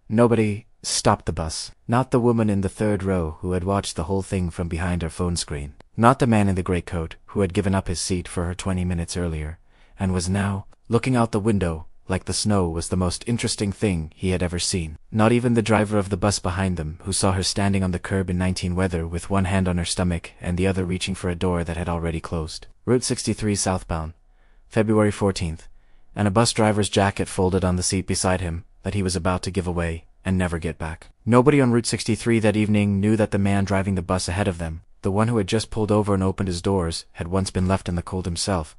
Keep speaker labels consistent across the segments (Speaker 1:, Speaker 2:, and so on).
Speaker 1: Nobody stopped the bus. Not the woman in the third row who had watched the whole thing from behind her phone screen. Not the man in the grey coat who had given up his seat for her 20 minutes earlier, and was now looking out the window like the snow was the most interesting thing he had ever seen. Not even the driver of the bus behind them, who saw her standing on the curb in 19 weather with one hand on her stomach and the other reaching for a door that had already closed. Route 63 southbound, February 14th, and a bus driver's jacket folded on the seat beside him that he was about to give away and never get back. Nobody on Route 63 that evening knew that the man driving the bus ahead of them, the one who had just pulled over and opened his doors, had once been left in the cold himself,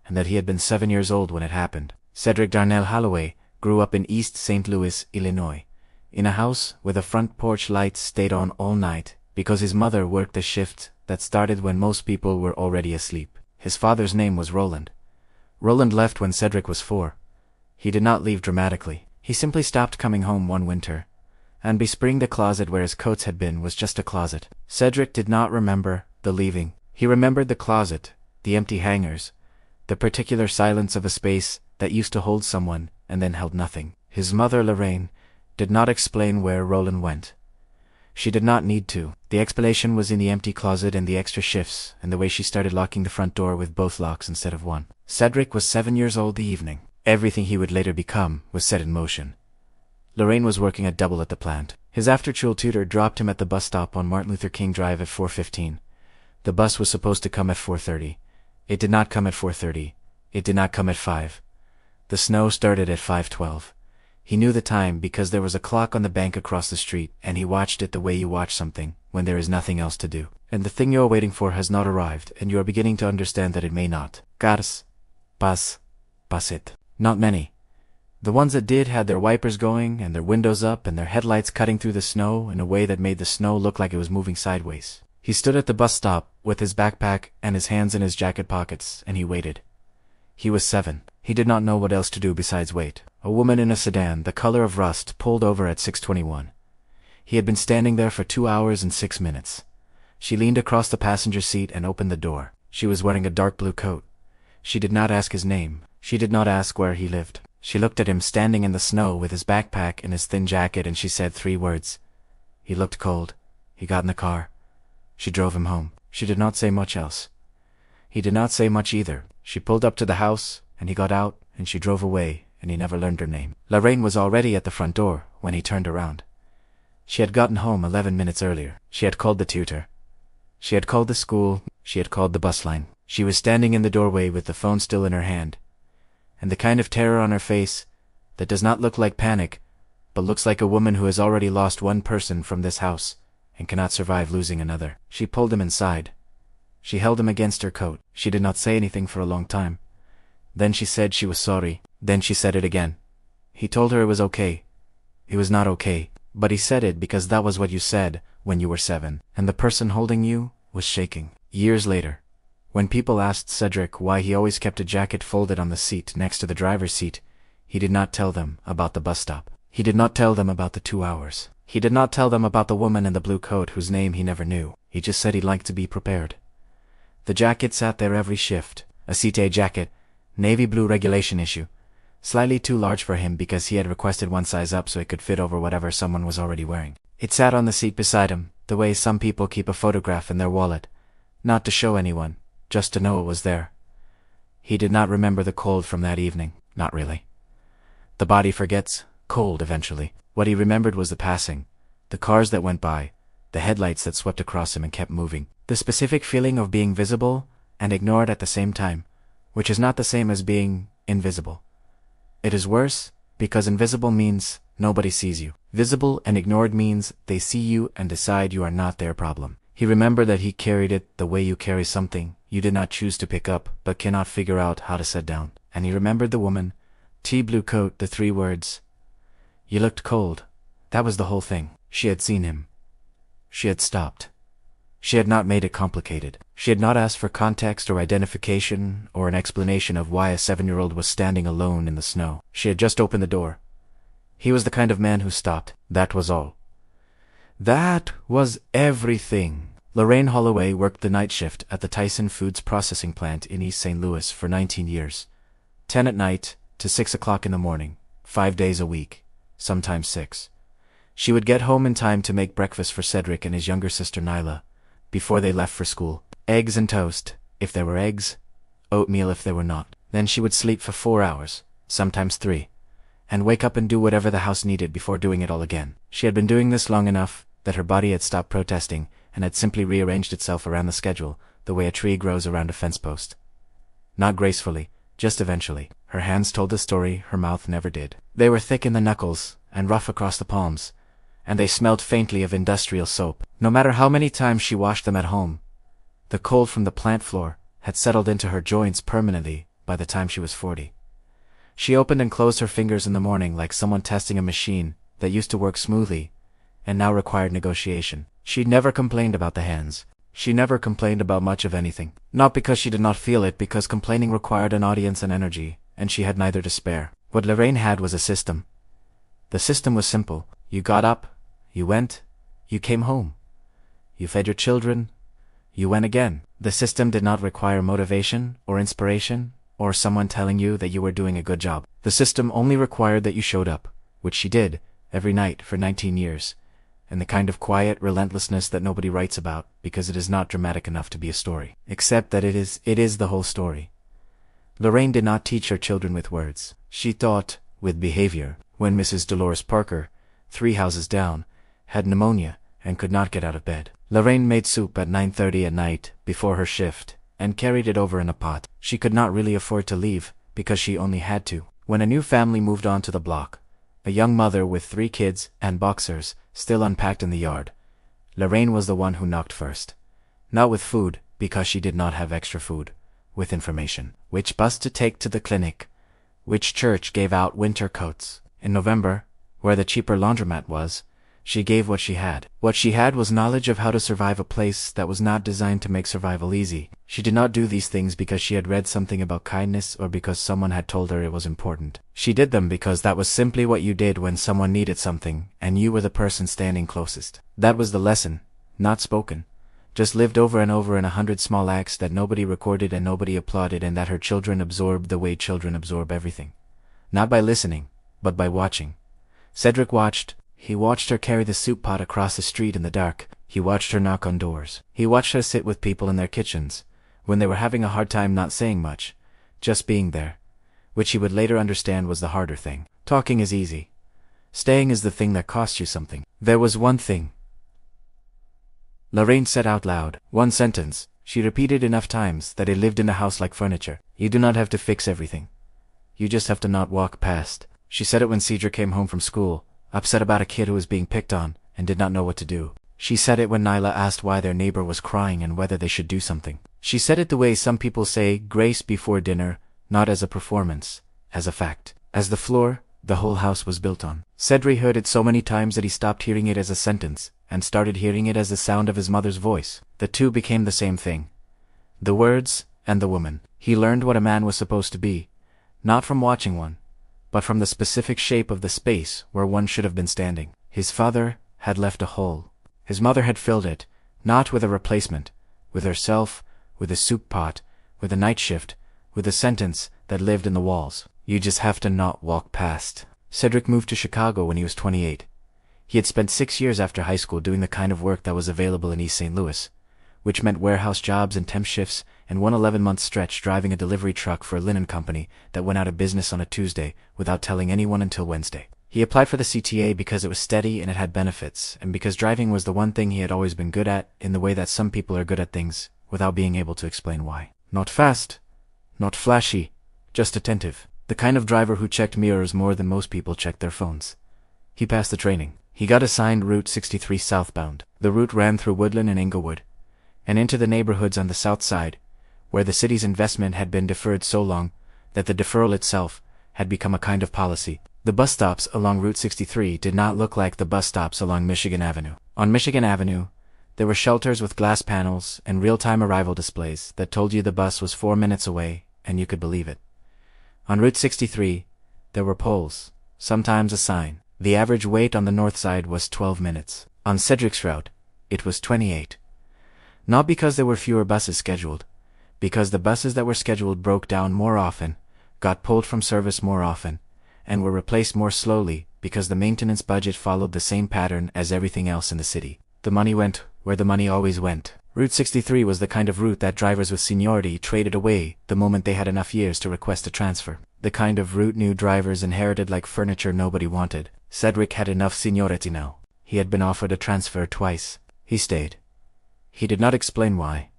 Speaker 1: and that he had been 7 years old when it happened. Cedric Darnell Holloway grew up in East St. Louis, Illinois, in a house where the front porch lights stayed on all night because his mother worked a shift that started when most people were already asleep. His father's name was Roland. Roland left when Cedric was 4. He did not leave dramatically. He simply stopped coming home one winter, and bespring the closet where his coats had been was just a closet. Cedric did not remember the leaving. He remembered the closet, the empty hangers, the particular silence of a space that used to hold someone and then held nothing. His mother, Lorraine, did not explain where Roland went. She did not need to. The explanation was in the empty closet and the extra shifts and the way she started locking the front door with both locks instead of one. Cedric was 7 years old the evening. Everything he would later become was set in motion. Lorraine was working a double at the plant. His after-school tutor dropped him at the bus stop on Martin Luther King Drive at 4:15. The bus was supposed to come at 4:30. It did not come at 4:30. It did not come at 5. The snow started at 5:12. He knew the time because there was a clock on the bank across the street, and he watched it the way you watch something when there is nothing else to do. And the thing you are waiting for has not arrived, and you are beginning to understand that it may not. Cars. Pasit. Not many. The ones that did had their wipers going and their windows up and their headlights cutting through the snow in a way that made the snow look like it was moving sideways. He stood at the bus stop with his backpack and his hands in his jacket pockets, and he waited. He was 7. He did not know what else to do besides wait. A woman in a sedan, the color of rust, pulled over at 6:21. He had been standing there for 2 hours and 6 minutes. She leaned across the passenger seat and opened the door. She was wearing a dark blue coat. She did not ask his name. She did not ask where he lived. She looked at him standing in the snow with his backpack and his thin jacket, and she said 3 words. He looked cold. He got in the car. She drove him home. She did not say much else. He did not say much either. She pulled up to the house, and he got out, and she drove away, and he never learned her name. Lorraine was already at the front door when he turned around. She had gotten home 11 minutes earlier. She had called the tutor. She had called the school. She had called the bus line. She was standing in the doorway with the phone still in her hand, and the kind of terror on her face that does not look like panic, but looks like a woman who has already lost one person from this house and cannot survive losing another. She pulled him inside. She held him against her coat. She did not say anything for a long time. Then she said she was sorry. Then she said it again. He told her it was okay. It was not okay, but he said it because that was what you said when you were 7, and the person holding you was shaking. Years later, when people asked Cedric why he always kept a jacket folded on the seat next to the driver's seat, he did not tell them about the bus stop. He did not tell them about the 2 hours. He did not tell them about the woman in the blue coat whose name he never knew. He just said he liked to be prepared. The jacket sat there every shift. A CTA jacket, navy blue regulation issue. Slightly too large for him because he had requested one size up so it could fit over whatever someone was already wearing. It sat on the seat beside him, the way some people keep a photograph in their wallet. Not to show anyone, just to know it was there. He did not remember the cold from that evening. Not really. The body forgets cold eventually. What he remembered was the passing, the cars that went by, the headlights that swept across him and kept moving. The specific feeling of being visible and ignored at the same time, which is not the same as being invisible. It is worse because invisible means nobody sees you. Visible and ignored means they see you and decide you are not their problem. He remembered that he carried it the way you carry something you did not choose to pick up but cannot figure out how to set down. And he remembered the woman, blue coat, the 3 words. You looked cold. That was the whole thing. She had seen him. She had stopped. She had not made it complicated. She had not asked for context or identification or an explanation of why a 7-year-old was standing alone in the snow. She had just opened the door. He was the kind of man who stopped. That was all. That was everything. Lorraine Holloway worked the night shift at the Tyson Foods processing plant in East St. Louis for 19 years. 10 at night to 6 o'clock in the morning, 5 days a week, sometimes 6. She would get home in time to make breakfast for Cedric and his younger sister Nyla, before they left for school. Eggs and toast, if there were eggs, oatmeal if there were not. Then she would sleep for 4 hours, sometimes 3, and wake up and do whatever the house needed before doing it all again. She had been doing this long enough that her body had stopped protesting and had simply rearranged itself around the schedule, the way a tree grows around a fence post. Not gracefully, just eventually. Her hands told the story, her mouth never did. They were thick in the knuckles and rough across the palms, and they smelled faintly of industrial soap. No matter how many times she washed them at home, the cold from the plant floor had settled into her joints permanently by the time she was 40. She opened and closed her fingers in the morning like someone testing a machine that used to work smoothly and now required negotiation. She never complained about the hands. She never complained about much of anything. Not because she did not feel it, because complaining required an audience and energy, and she had neither to spare. What Lorraine had was a system. The system was simple. You got up, you went, you came home. You fed your children, you went again. The system did not require motivation or inspiration or someone telling you that you were doing a good job. The system only required that you showed up, which she did, every night for 19 years, and the kind of quiet relentlessness that nobody writes about because it is not dramatic enough to be a story. Except that it is the whole story. Lorraine did not teach her children with words. She taught with behavior. When Mrs. Dolores Parker, 3 houses down, had pneumonia and could not get out of bed, Lorraine made soup at 9:30 at night before her shift and carried it over in a pot. She could not really afford to leave because she only had to. When a new family moved onto the block, a young mother with 3 kids and boxers still unpacked in the yard, Lorraine was the one who knocked first. Not with food, because she did not have extra food, with information. Which bus to take to the clinic, which church gave out winter coats. In November, where the cheaper laundromat was, she gave what she had. What she had was knowledge of how to survive a place that was not designed to make survival easy. She did not do these things because she had read something about kindness or because someone had told her it was important. She did them because that was simply what you did when someone needed something and you were the person standing closest. That was the lesson, not spoken, just lived over and over in 100 small acts that nobody recorded and nobody applauded, and that her children absorbed the way children absorb everything. Not by listening, but by watching. Cedric watched. He watched her carry the soup pot across the street in the dark. He watched her knock on doors. He watched her sit with people in their kitchens, when they were having a hard time not saying much, just being there, which he would later understand was the harder thing. Talking is easy. Staying is the thing that costs you something. There was one thing. Lorraine said out loud. One sentence. She repeated enough times that it lived in the house like furniture. You do not have to fix everything. You just have to not walk past. She said it when Cedric came home from school, upset about a kid who was being picked on and did not know what to do. She said it when Nyla asked why their neighbor was crying and whether they should do something. She said it the way some people say grace before dinner, not as a performance, as a fact. As the floor the whole house was built on. Cedric heard it so many times that he stopped hearing it as a sentence and started hearing it as the sound of his mother's voice. The two became the same thing. The words and the woman. He learned what a man was supposed to be, not from watching one, but from the specific shape of the space where one should have been standing. His father had left a hole. His mother had filled it, not with a replacement, with herself, with a soup pot, with a night shift, with a sentence that lived in the walls. You just have to not walk past. Cedric moved to Chicago when he was 28. He had spent 6 years after high school doing the kind of work that was available in East St. Louis, which meant warehouse jobs and temp shifts, and one 11-month stretch driving a delivery truck for a linen company that went out of business on a Tuesday without telling anyone until Wednesday. He applied for the CTA because it was steady and it had benefits, and because driving was the one thing he had always been good at, in the way that some people are good at things without being able to explain why. Not fast, not flashy, just attentive. The kind of driver who checked mirrors more than most people checked their phones. He passed the training. He got assigned Route 63 southbound. The route ran through Woodland and Inglewood, and into the neighborhoods on the south side, where the city's investment had been deferred so long that the deferral itself had become a kind of policy. The bus stops along Route 63 did not look like the bus stops along Michigan Avenue. On Michigan Avenue, there were shelters with glass panels and real-time arrival displays that told you the bus was 4 minutes away, and you could believe it. On Route 63, there were poles, sometimes a sign. The average wait on the north side was 12 minutes. On Cedric's route, it was 28. Not because there were fewer buses scheduled, because the buses that were scheduled broke down more often, got pulled from service more often, and were replaced more slowly because the maintenance budget followed the same pattern as everything else in the city. The money went where the money always went. Route 63 was the kind of route that drivers with seniority traded away the moment they had enough years to request a transfer. The kind of route new drivers inherited like furniture nobody wanted. Cedric had enough seniority now. He had been offered a transfer twice. He stayed. He did not explain why.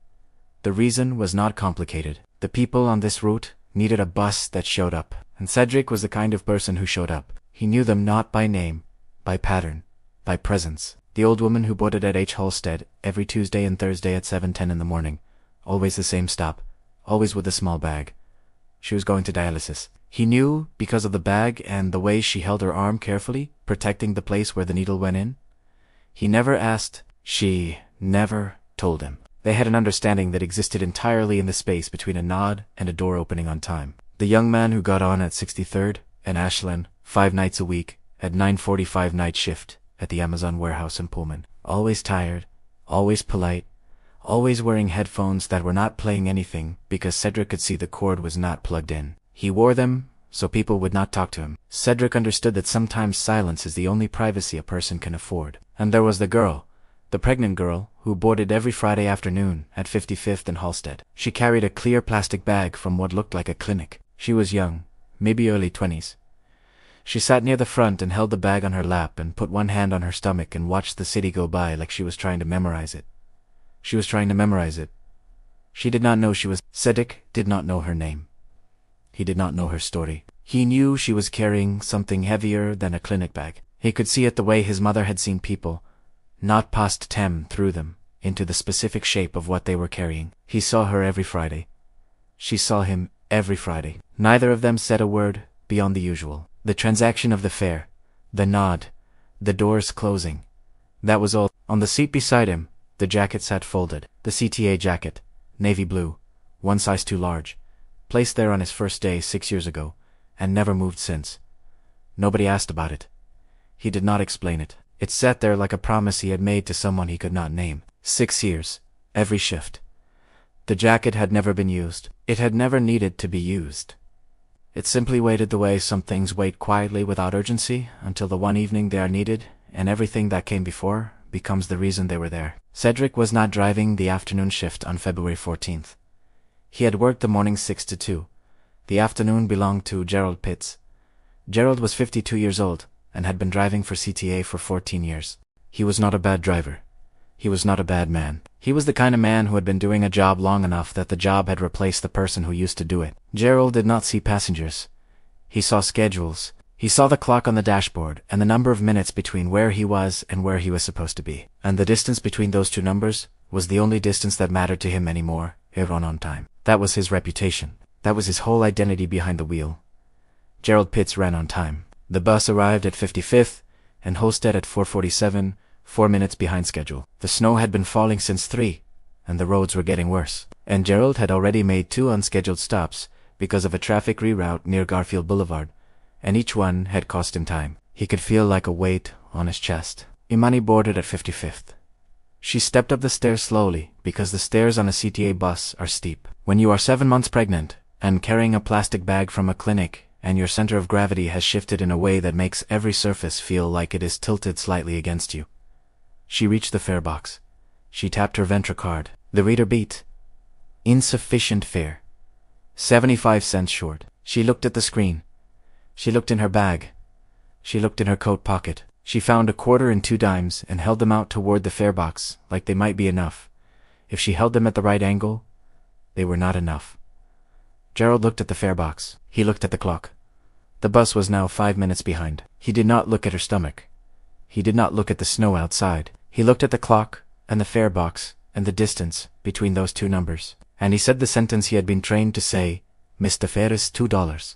Speaker 1: The reason was not complicated. The people on this route needed a bus that showed up, and Cedric was the kind of person who showed up. He knew them not by name, by pattern, by presence. The old woman who boarded at H. Halstead every Tuesday and Thursday at 7:10 in the morning. Always the same stop. Always with a small bag. She was going to dialysis. He knew because of the bag and the way she held her arm carefully, protecting the place where the needle went in. He never asked. She never told him. They had an understanding that existed entirely in the space between a nod and a door opening on time. The young man who got on at 63rd and Ashland 5 nights a week at 9:45 night shift at the Amazon warehouse in Pullman. Always tired, always polite, always wearing headphones that were not playing anything because Cedric could see the cord was not plugged in. He wore them so people would not talk to him. Cedric understood that sometimes silence is the only privacy a person can afford. And there was the girl, the pregnant girl, who boarded every Friday afternoon at 55th and Halstead. She carried a clear plastic bag from what looked like a clinic. She was young, maybe early 20s. She sat near the front and held the bag on her lap and put one hand on her stomach and watched the city go by like she was trying to memorize it. She was trying to memorize it. She did not know she was. Cedric did not know her name. He did not know her story. He knew she was carrying something heavier than a clinic bag. He could see it the way his mother had seen people, not past Tem through them, into the specific shape of what they were carrying. He saw her every Friday. She saw him every Friday. Neither of them said a word beyond the usual. The transaction of the fare, the nod, the doors closing. That was all. On the seat beside him, the jacket sat folded. The CTA jacket, navy blue, one size too large, placed there on his first day 6 years ago, and never moved since. Nobody asked about it. He did not explain it. It sat there like a promise he had made to someone he could not name. 6 years, every shift. The jacket had never been used. It had never needed to be used. It simply waited the way some things wait quietly without urgency until the one evening they are needed, and everything that came before becomes the reason they were there. Cedric was not driving the afternoon shift on February 14th. He had worked the morning 6 to 2. The afternoon belonged to Gerald Pitts. Gerald was 52 years old and had been driving for CTA for 14 years. He was not a bad driver. He was not a bad man. He was the kind of man who had been doing a job long enough that the job had replaced the person who used to do it. Gerald did not see passengers. He saw schedules. He saw the clock on the dashboard and the number of minutes between where he was and where he was supposed to be. And the distance between those two numbers was the only distance that mattered to him anymore. He ran on time. That was his reputation. That was his whole identity behind the wheel. Gerald Pitts ran on time. The bus arrived at 55th and Halstead at 4:47, 4 minutes behind schedule. The snow had been falling since 3, and the roads were getting worse. And Gerald had already made 2 unscheduled stops because of a traffic reroute near Garfield Boulevard, and each one had cost him time. He could feel like a weight on his chest. Imani boarded at 55th. She stepped up the stairs slowly because the stairs on a CTA bus are steep. When you are 7 months pregnant and carrying a plastic bag from a clinic and your center of gravity has shifted in a way that makes every surface feel like it is tilted slightly against you. She reached the fare box. She tapped her Ventra card. The reader beat. Insufficient fare. 75 cents short. She looked at the screen. She looked in her bag. She looked in her coat pocket. She found a quarter and 2 dimes and held them out toward the fare box like they might be enough. If she held them at the right angle, they were not enough. Gerald looked at the fare box. He looked at the clock. The bus was now 5 minutes behind. He did not look at her stomach. He did not look at the snow outside. He looked at the clock and the fare box and the distance between those 2 numbers. And he said the sentence he had been trained to say, "Mr. Fare is $2.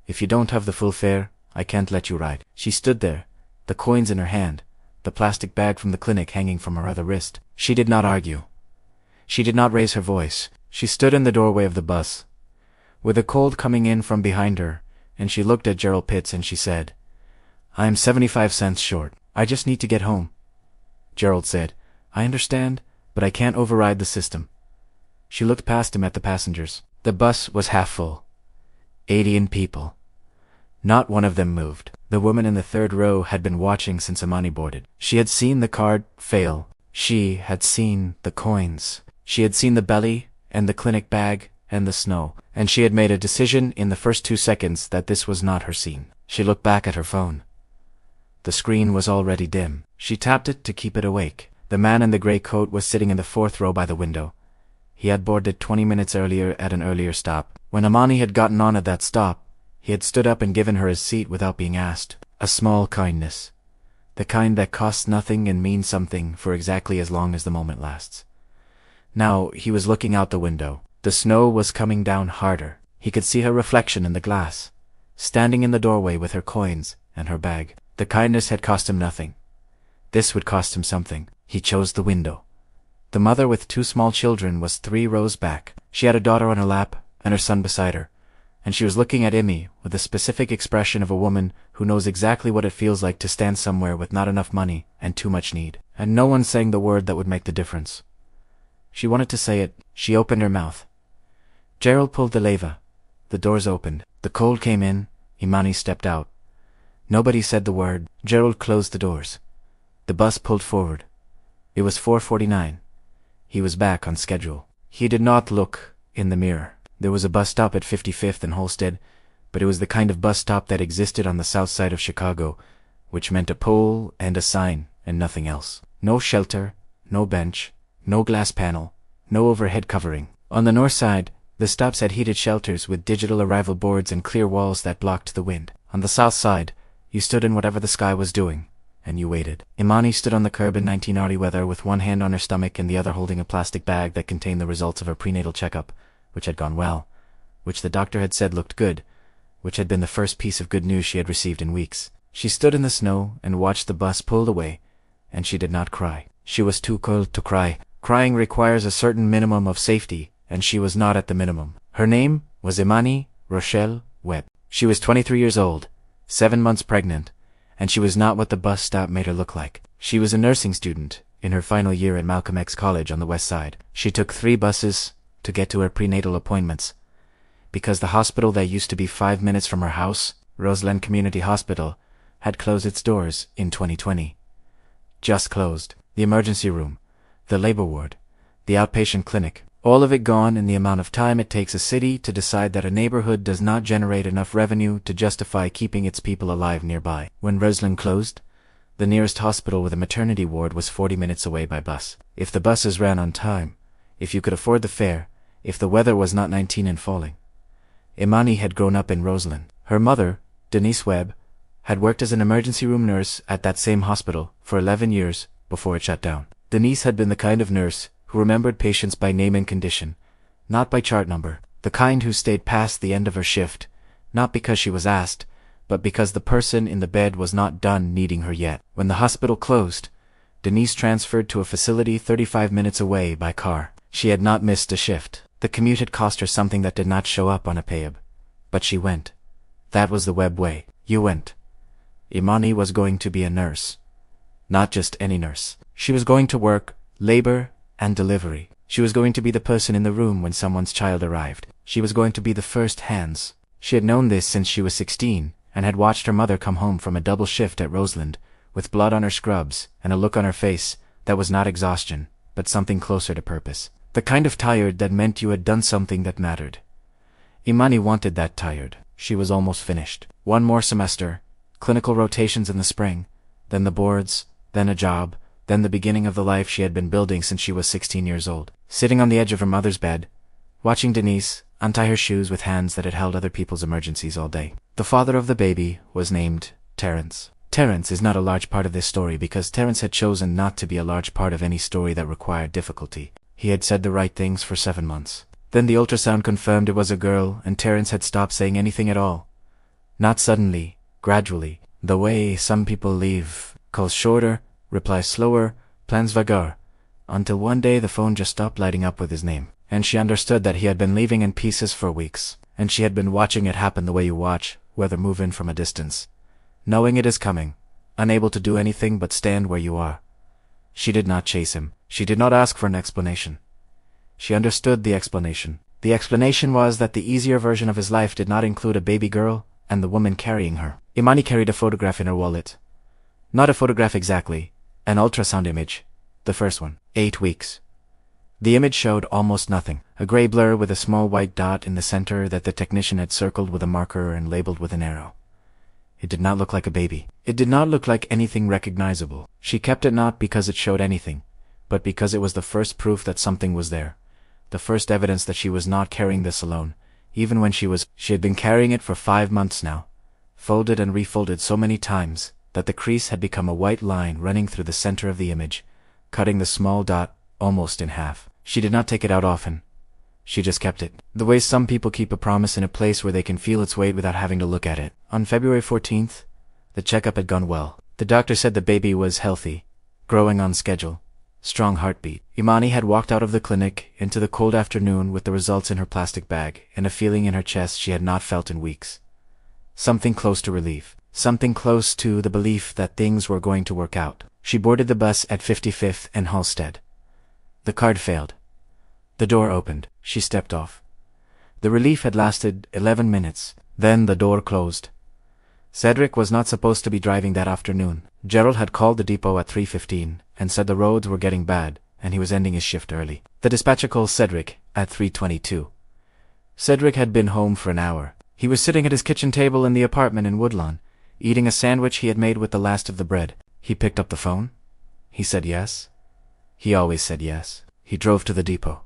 Speaker 1: If you don't have the full fare, I can't let you ride." She stood there, the coins in her hand, the plastic bag from the clinic hanging from her other wrist. She did not argue. She did not raise her voice. She stood in the doorway of the bus, with the cold coming in from behind her, and she looked at Gerald Pitts and she said, "I am 75 cents short. I just need to get home." Gerald said, "I understand, but I can't override the system." She looked past him at the passengers. The bus was half full. 80 people. Not one of them moved. The woman in the third row had been watching since Imani boarded. She had seen the card fail. She had seen the coins. She had seen the belly, and the clinic bag, and the snow. And she had made a decision in the first 2 seconds that this was not her scene. She looked back at her phone. The screen was already dim. She tapped it to keep it awake. The man in the grey coat was sitting in the 4th row by the window. He had boarded 20 minutes earlier at an earlier stop. When Imani had gotten on at that stop, he had stood up and given her his seat without being asked. A small kindness. The kind that costs nothing and means something for exactly as long as the moment lasts. Now he was looking out the window. The snow was coming down harder. He could see her reflection in the glass, standing in the doorway with her coins and her bag. The kindness had cost him nothing. This would cost him something. He chose the window. The mother with 2 small children was 3 rows back. She had a daughter on her lap and her son beside her, and she was looking at Imi with the specific expression of a woman who knows exactly what it feels like to stand somewhere with not enough money and too much need, and no one saying the word that would make the difference. She wanted to say it. She opened her mouth. Gerald pulled the lever. The doors opened. The cold came in. Imani stepped out. Nobody said the word. Gerald closed the doors. The bus pulled forward. It was 4:49. He was back on schedule. He did not look in the mirror. There was a bus stop at 55th and Holstead, but it was the kind of bus stop that existed on the south side of Chicago, which meant a pole and a sign and nothing else. No shelter, no bench, no glass panel, no overhead covering. On the north side, the stops had heated shelters with digital arrival boards and clear walls that blocked the wind. On the south side, you stood in whatever the sky was doing, and you waited. Imani stood on the curb in 1990 weather with one hand on her stomach and the other holding a plastic bag that contained the results of her prenatal checkup, which had gone well, which the doctor had said looked good, which had been the first piece of good news she had received in weeks. She stood in the snow and watched the bus pull away, and she did not cry. She was too cold to cry. Crying requires a certain minimum of safety, and she was not at the minimum. Her name was Imani Rochelle Webb. She was 23 years old, 7 months pregnant, and she was not what the bus stop made her look like. She was a nursing student in her final year at Malcolm X College on the west side. She took 3 buses to get to her prenatal appointments, because the hospital that used to be 5 minutes from her house, Roseland Community Hospital, had closed its doors in 2020. Just closed. The emergency room, the labor ward, the outpatient clinic, all of it gone in the amount of time it takes a city to decide that a neighborhood does not generate enough revenue to justify keeping its people alive nearby. When Roseland closed, the nearest hospital with a maternity ward was 40 minutes away by bus. If the buses ran on time, if you could afford the fare, if the weather was not 19 and falling. Imani had grown up in Roseland. Her mother, Denise Webb, had worked as an emergency room nurse at that same hospital for 11 years before it shut down. Denise had been the kind of nurse who remembered patients by name and condition, not by chart number, the kind who stayed past the end of her shift, not because she was asked, but because the person in the bed was not done needing her yet. When the hospital closed, Denise transferred to a facility 35 minutes away by car. She had not missed a shift. The commute had cost her something that did not show up on a payab, but she went. That was the Webb way. You went. Imani was going to be a nurse. Not just any nurse. She was going to work, labor, and delivery. She was going to be the person in the room when someone's child arrived. She was going to be the first hands. She had known this since she was 16, and had watched her mother come home from a double shift at Roseland, with blood on her scrubs and a look on her face that was not exhaustion, but something closer to purpose. The kind of tired that meant you had done something that mattered. Imani wanted that tired. She was almost finished. 1 more semester, clinical rotations in the spring, then the boards, then a job, then the beginning of the life she had been building since she was 16 years old. Sitting on the edge of her mother's bed, watching Denise untie her shoes with hands that had held other people's emergencies all day. The father of the baby was named Terrence. Terrence is not a large part of this story because Terrence had chosen not to be a large part of any story that required difficulty. He had said the right things for 7 months. Then the ultrasound confirmed it was a girl, and Terrence had stopped saying anything at all. Not suddenly, gradually, the way some people leave, calls shorter, replies slower, plans vaguer, until one day the phone just stopped lighting up with his name. And she understood that he had been leaving in pieces for weeks, and she had been watching it happen the way you watch weather move in from a distance, knowing it is coming, unable to do anything but stand where you are. She did not chase him. She did not ask for an explanation. She understood the explanation. The explanation was that the easier version of his life did not include a baby girl and the woman carrying her. Imani carried a photograph in her wallet. Not a photograph exactly, an ultrasound image. The first one. 8 weeks. The image showed almost nothing. A gray blur with a small white dot in the center that the technician had circled with a marker and labeled with an arrow. It did not look like a baby. It did not look like anything recognizable. She kept it not because it showed anything, but because it was the first proof that something was there. The first evidence that she was not carrying this alone, even when she had been carrying it for 5 months now, folded and refolded so many times that the crease had become a white line running through the center of the image, cutting the small dot almost in half. She did not take it out often. She just kept it. The way some people keep a promise in a place where they can feel its weight without having to look at it. On February 14th, the checkup had gone well. The doctor said the baby was healthy, growing on schedule, strong heartbeat. Imani had walked out of the clinic into the cold afternoon with the results in her plastic bag and a feeling in her chest she had not felt in weeks. Something close to relief. Something close to the belief that things were going to work out. She boarded the bus at 55th and Halsted. The card failed. The door opened. She stepped off. The relief had lasted 11 minutes. Then the door closed. Cedric was not supposed to be driving that afternoon. Gerald had called the depot at 3:15 and said the roads were getting bad and he was ending his shift early. The dispatcher called Cedric at 3:22. Cedric had been home for an hour. He was sitting at his kitchen table in the apartment in Woodlawn, eating a sandwich he had made with the last of the bread. He picked up the phone. He said yes. He always said yes. He drove to the depot.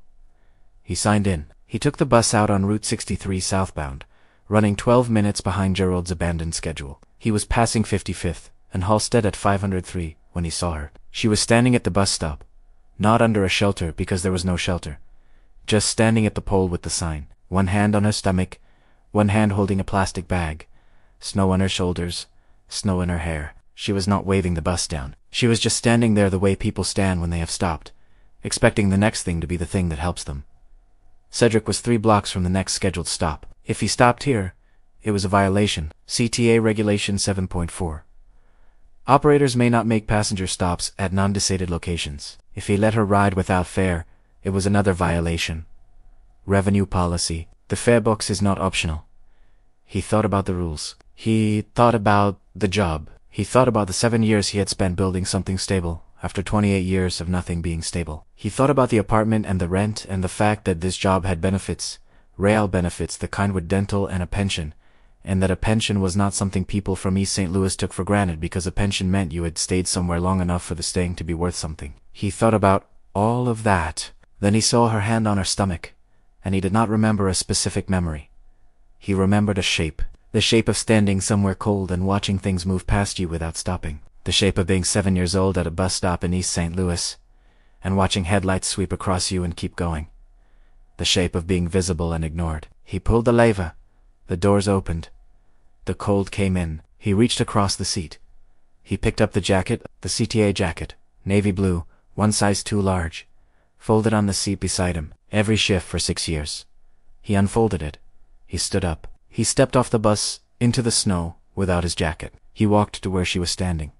Speaker 1: He signed in. He took the bus out on Route 63 southbound, running 12 minutes behind Gerald's abandoned schedule. He was passing 55th and Halsted at 503 when he saw her. She was standing at the bus stop, not under a shelter because there was no shelter, just standing at the pole with the sign, one hand on her stomach, one hand holding a plastic bag, snow on her shoulders, snow in her hair. She was not waving the bus down. She was just standing there the way people stand when they have stopped, expecting the next thing to be the thing that helps them. Cedric was 3 blocks from the next scheduled stop. If he stopped here, it was a violation. CTA Regulation 7.4. Operators may not make passenger stops at non-designated locations. If he let her ride without fare, it was another violation. Revenue policy. The fare box is not optional. He thought about the rules. He thought about the job. He thought about the 7 years he had spent building something stable, after 28 years of nothing being stable. He thought about the apartment and the rent and the fact that this job had benefits, real benefits, the kind with dental and a pension, and that a pension was not something people from East St. Louis took for granted because a pension meant you had stayed somewhere long enough for the staying to be worth something. He thought about all of that. Then he saw her hand on her stomach, and he did not remember a specific memory. He remembered a shape. The shape of standing somewhere cold and watching things move past you without stopping. The shape of being 7 years old at a bus stop in East St. Louis, and watching headlights sweep across you and keep going. The shape of being visible and ignored. He pulled the lever. The doors opened. The cold came in. He reached across the seat. He picked up the jacket, the CTA jacket, navy blue, 1 size too large, folded on the seat beside him, every shift for 6 years. He unfolded it. He stood up. He stepped off the bus, into the snow, without his jacket. He walked to where she was standing.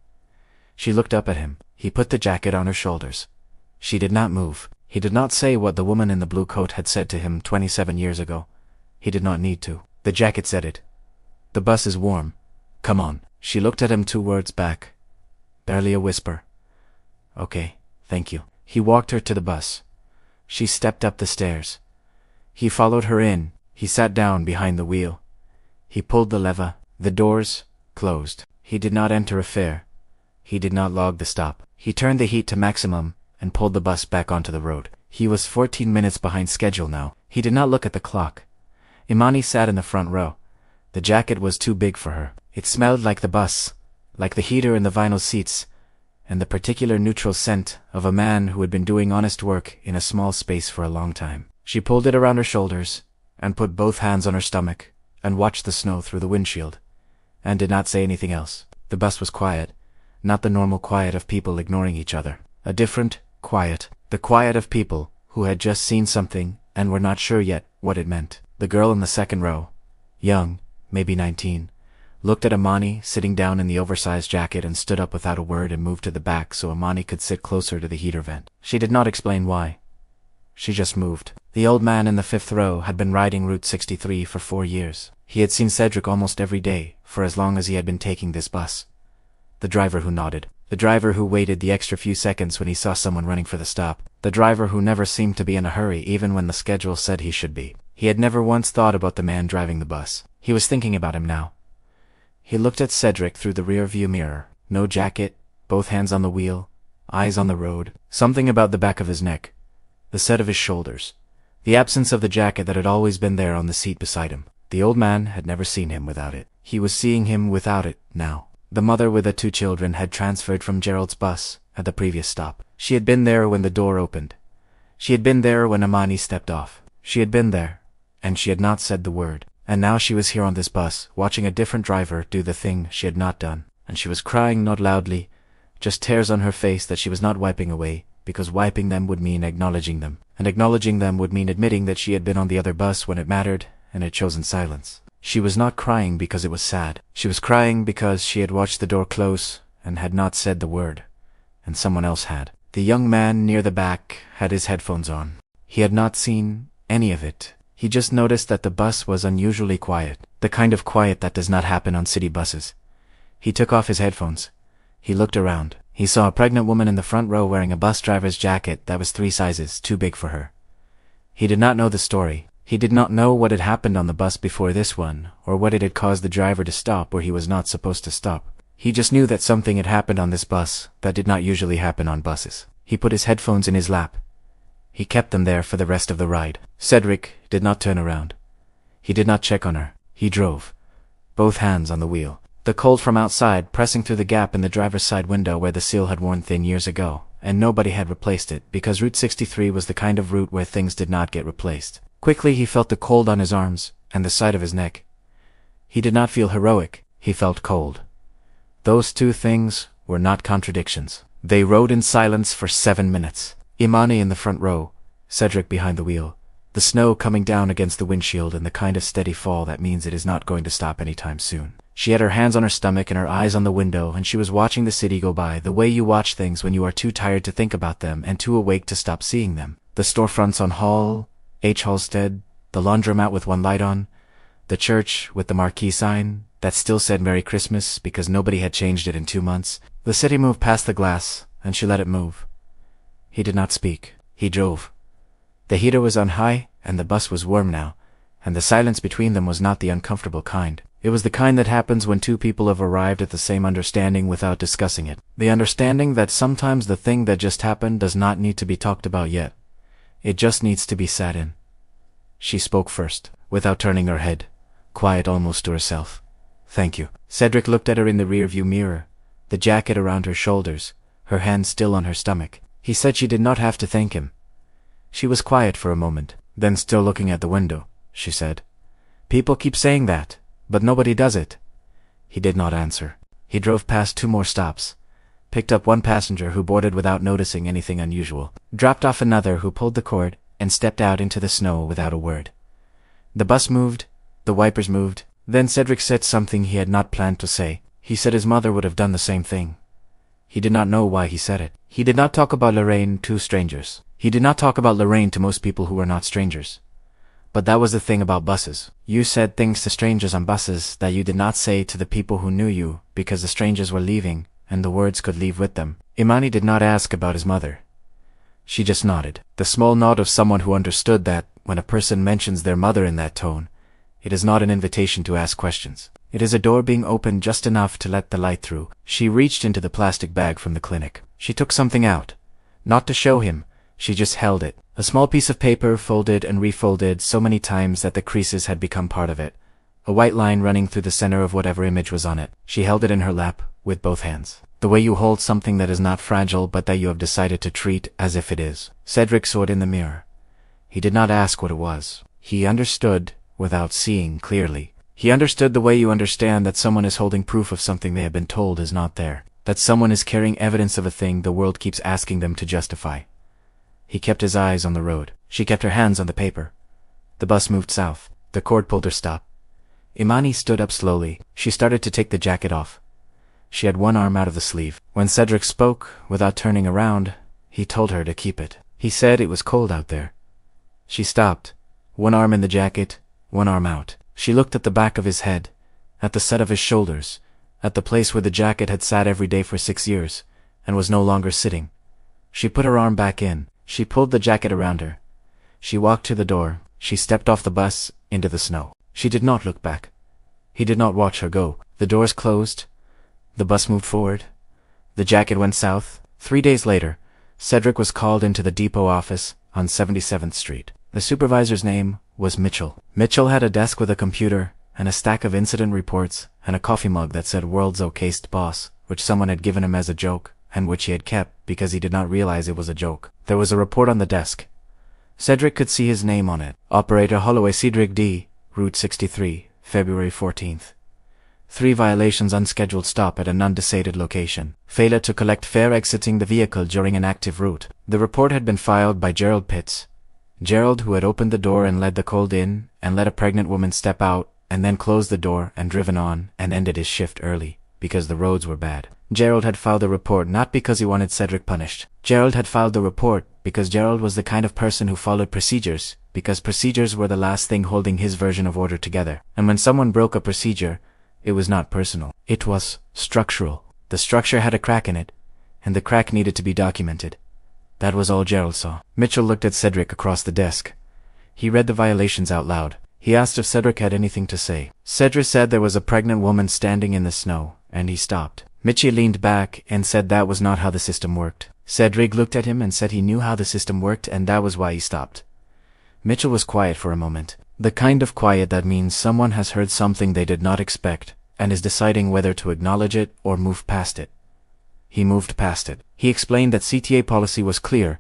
Speaker 1: She looked up at him. He put the jacket on her shoulders. She did not move. He did not say what the woman in the blue coat had said to him 27 years ago. He did not need to. The jacket said it. The bus is warm. Come on. She looked at him 2 words back. Barely a whisper. Okay, thank you. He walked her to the bus. She stepped up the stairs. He followed her in. He sat down behind the wheel. He pulled the lever. The doors closed. He did not enter a fare. He did not log the stop. He turned the heat to maximum and pulled the bus back onto the road. He was 14 minutes behind schedule now. He did not look at the clock. Imani sat in the front row. The jacket was too big for her. It smelled like the bus, like the heater in the vinyl seats, and the particular neutral scent of a man who had been doing honest work in a small space for a long time. She pulled it around her shoulders and put both hands on her stomach and watched the snow through the windshield, and did not say anything else. The bus was quiet, not the normal quiet of people ignoring each other. A different quiet. The quiet of people who had just seen something and were not sure yet what it meant. The girl in the second row, young, maybe 19, looked at Imani sitting down in the oversized jacket and stood up without a word and moved to the back so Imani could sit closer to the heater vent. She did not explain why. She just moved. The old man in the 5th row had been riding Route 63 for 4 years. He had seen Cedric almost every day, for as long as he had been taking this bus. The driver who nodded. The driver who waited the extra few seconds when he saw someone running for the stop. The driver who never seemed to be in a hurry even when the schedule said he should be. He had never once thought about the man driving the bus. He was thinking about him now. He looked at Cedric through the rear-view mirror. No jacket, both hands on the wheel, eyes on the road. Something about the back of his neck, the set of his shoulders, the absence of the jacket that had always been there on the seat beside him. The old man had never seen him without it. He was seeing him without it now. The mother with the 2 children had transferred from Gerald's bus at the previous stop. She had been there when the door opened. She had been there when Imani stepped off. She had been there, and she had not said the word. And now she was here on this bus, watching a different driver do the thing she had not done. And she was crying not loudly, just tears on her face that she was not wiping away, because wiping them would mean acknowledging them. And acknowledging them would mean admitting that she had been on the other bus when it mattered, and had chosen silence. She was not crying because it was sad. She was crying because she had watched the door close and had not said the word, and someone else had. The young man near the back had his headphones on. He had not seen any of it. He just noticed that the bus was unusually quiet, the kind of quiet that does not happen on city buses. He took off his headphones. He looked around. He saw a pregnant woman in the front row wearing a bus driver's jacket that was 3 sizes too big for her. He did not know the story. He did not know what had happened on the bus before this one, or what it had caused the driver to stop where he was not supposed to stop. He just knew that something had happened on this bus that did not usually happen on buses. He put his headphones in his lap. He kept them there for the rest of the ride. Cedric did not turn around. He did not check on her. He drove, both hands on the wheel. The cold from outside pressing through the gap in the driver's side window where the seal had worn thin years ago, and nobody had replaced it because Route 63 was the kind of route where things did not get replaced. Quickly he felt the cold on his arms and the side of his neck. He did not feel heroic. He felt cold. Those 2 things were not contradictions. They rode in silence for 7 minutes. Imani in the front row, Cedric behind the wheel, the snow coming down against the windshield in the kind of steady fall that means it is not going to stop anytime soon. She had her hands on her stomach and her eyes on the window, and she was watching the city go by the way you watch things when you are too tired to think about them and too awake to stop seeing them. The storefronts on Hall, H. Halstead, the laundromat with one light on, the church with the marquee sign that still said Merry Christmas because nobody had changed it in 2 months. The city moved past the glass, and she let it move. He did not speak. He drove. The heater was on high, and the bus was warm now, and the silence between them was not the uncomfortable kind. It was the kind that happens when 2 people have arrived at the same understanding without discussing it. The understanding that sometimes the thing that just happened does not need to be talked about yet. It just needs to be sat in. She spoke first, without turning her head, quiet almost to herself. "Thank you." Cedric looked at her in the rear-view mirror, the jacket around her shoulders, her hand still on her stomach. He said she did not have to thank him. She was quiet for a moment, then still looking at the window, she said, "People keep saying that, but nobody does it." He did not answer. He drove past 2 more stops, picked up 1 passenger who boarded without noticing anything unusual, dropped off another who pulled the cord, and stepped out into the snow without a word. The bus moved, the wipers moved. Then Cedric said something he had not planned to say. He said his mother would have done the same thing. He did not know why he said it. He did not talk about Lorraine to strangers. He did not talk about Lorraine to most people who were not strangers. But that was the thing about buses. You said things to strangers on buses that you did not say to the people who knew you because the strangers were leaving and the words could leave with them. Imani did not ask about his mother. She just nodded. The small nod of someone who understood that when a person mentions their mother in that tone, it is not an invitation to ask questions. It is a door being opened just enough to let the light through. She reached into the plastic bag from the clinic. She took something out. Not to show him. She just held it. A small piece of paper folded and refolded so many times that the creases had become part of it. A white line running through the center of whatever image was on it. She held it in her lap, with both hands. The way you hold something that is not fragile but that you have decided to treat as if it is. Cedric saw it in the mirror. He did not ask what it was. He understood without seeing clearly. He understood the way you understand that someone is holding proof of something they have been told is not there. That someone is carrying evidence of a thing the world keeps asking them to justify. He kept his eyes on the road. She kept her hands on the paper. The bus moved south. The cord pulled her stop. Imani stood up slowly. She started to take the jacket off. She had one arm out of the sleeve. When Cedric spoke, without turning around, he told her to keep it. He said it was cold out there. She stopped, one arm in the jacket, one arm out. She looked at the back of his head, at the set of his shoulders, at the place where the jacket had sat every day for 6 years, and was no longer sitting. She put her arm back in. She pulled the jacket around her. She walked to the door. She stepped off the bus, into the snow. She did not look back. He did not watch her go. The doors closed. The bus moved forward. The jacket went south. 3 days later, Cedric was called into the depot office on 77th Street. The supervisor's name was Mitchell. Mitchell had a desk with a computer and a stack of incident reports and a coffee mug that said "World's Okayest Boss," which someone had given him as a joke and which he had kept because he did not realize it was a joke. There was a report on the desk. Cedric could see his name on it. Operator Holloway Cedric D., Route 63, February 14th. 3 violations: unscheduled stop at an undecided location. Failure to collect fare exiting the vehicle during an active route. The report had been filed by Gerald Pitts. Gerald, who had opened the door and let the cold in, and let a pregnant woman step out, and then closed the door and driven on, and ended his shift early, because the roads were bad. Gerald had filed the report not because he wanted Cedric punished. Gerald had filed the report because Gerald was the kind of person who followed procedures, because procedures were the last thing holding his version of order together. And when someone broke a procedure, it was not personal. It was structural. The structure had a crack in it, and the crack needed to be documented. That was all Gerald saw. Mitchell looked at Cedric across the desk. He read the violations out loud. He asked if Cedric had anything to say. Cedric said there was a pregnant woman standing in the snow, and he stopped. Mitchie leaned back and said that was not how the system worked. Cedric looked at him and said he knew how the system worked and that was why he stopped. Mitchell was quiet for a moment. The kind of quiet that means someone has heard something they did not expect and is deciding whether to acknowledge it or move past it. He moved past it. He explained that CTA policy was clear,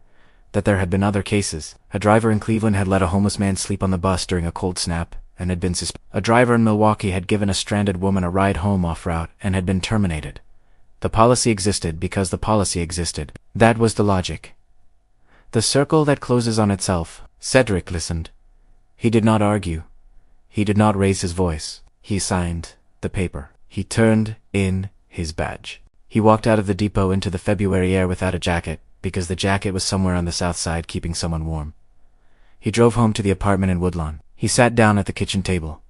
Speaker 1: that there had been other cases. A driver in Cleveland had let a homeless man sleep on the bus during a cold snap and had been suspended. A driver in Milwaukee had given a stranded woman a ride home off route and had been terminated. The policy existed because the policy existed. That was the logic. The circle that closes on itself. Cedric listened. He did not argue. He did not raise his voice. He signed the paper. He turned in his badge. He walked out of the depot into the February air without a jacket, because the jacket was somewhere on the south side keeping someone warm. He drove home to the apartment in Woodlawn. He sat down at the kitchen table.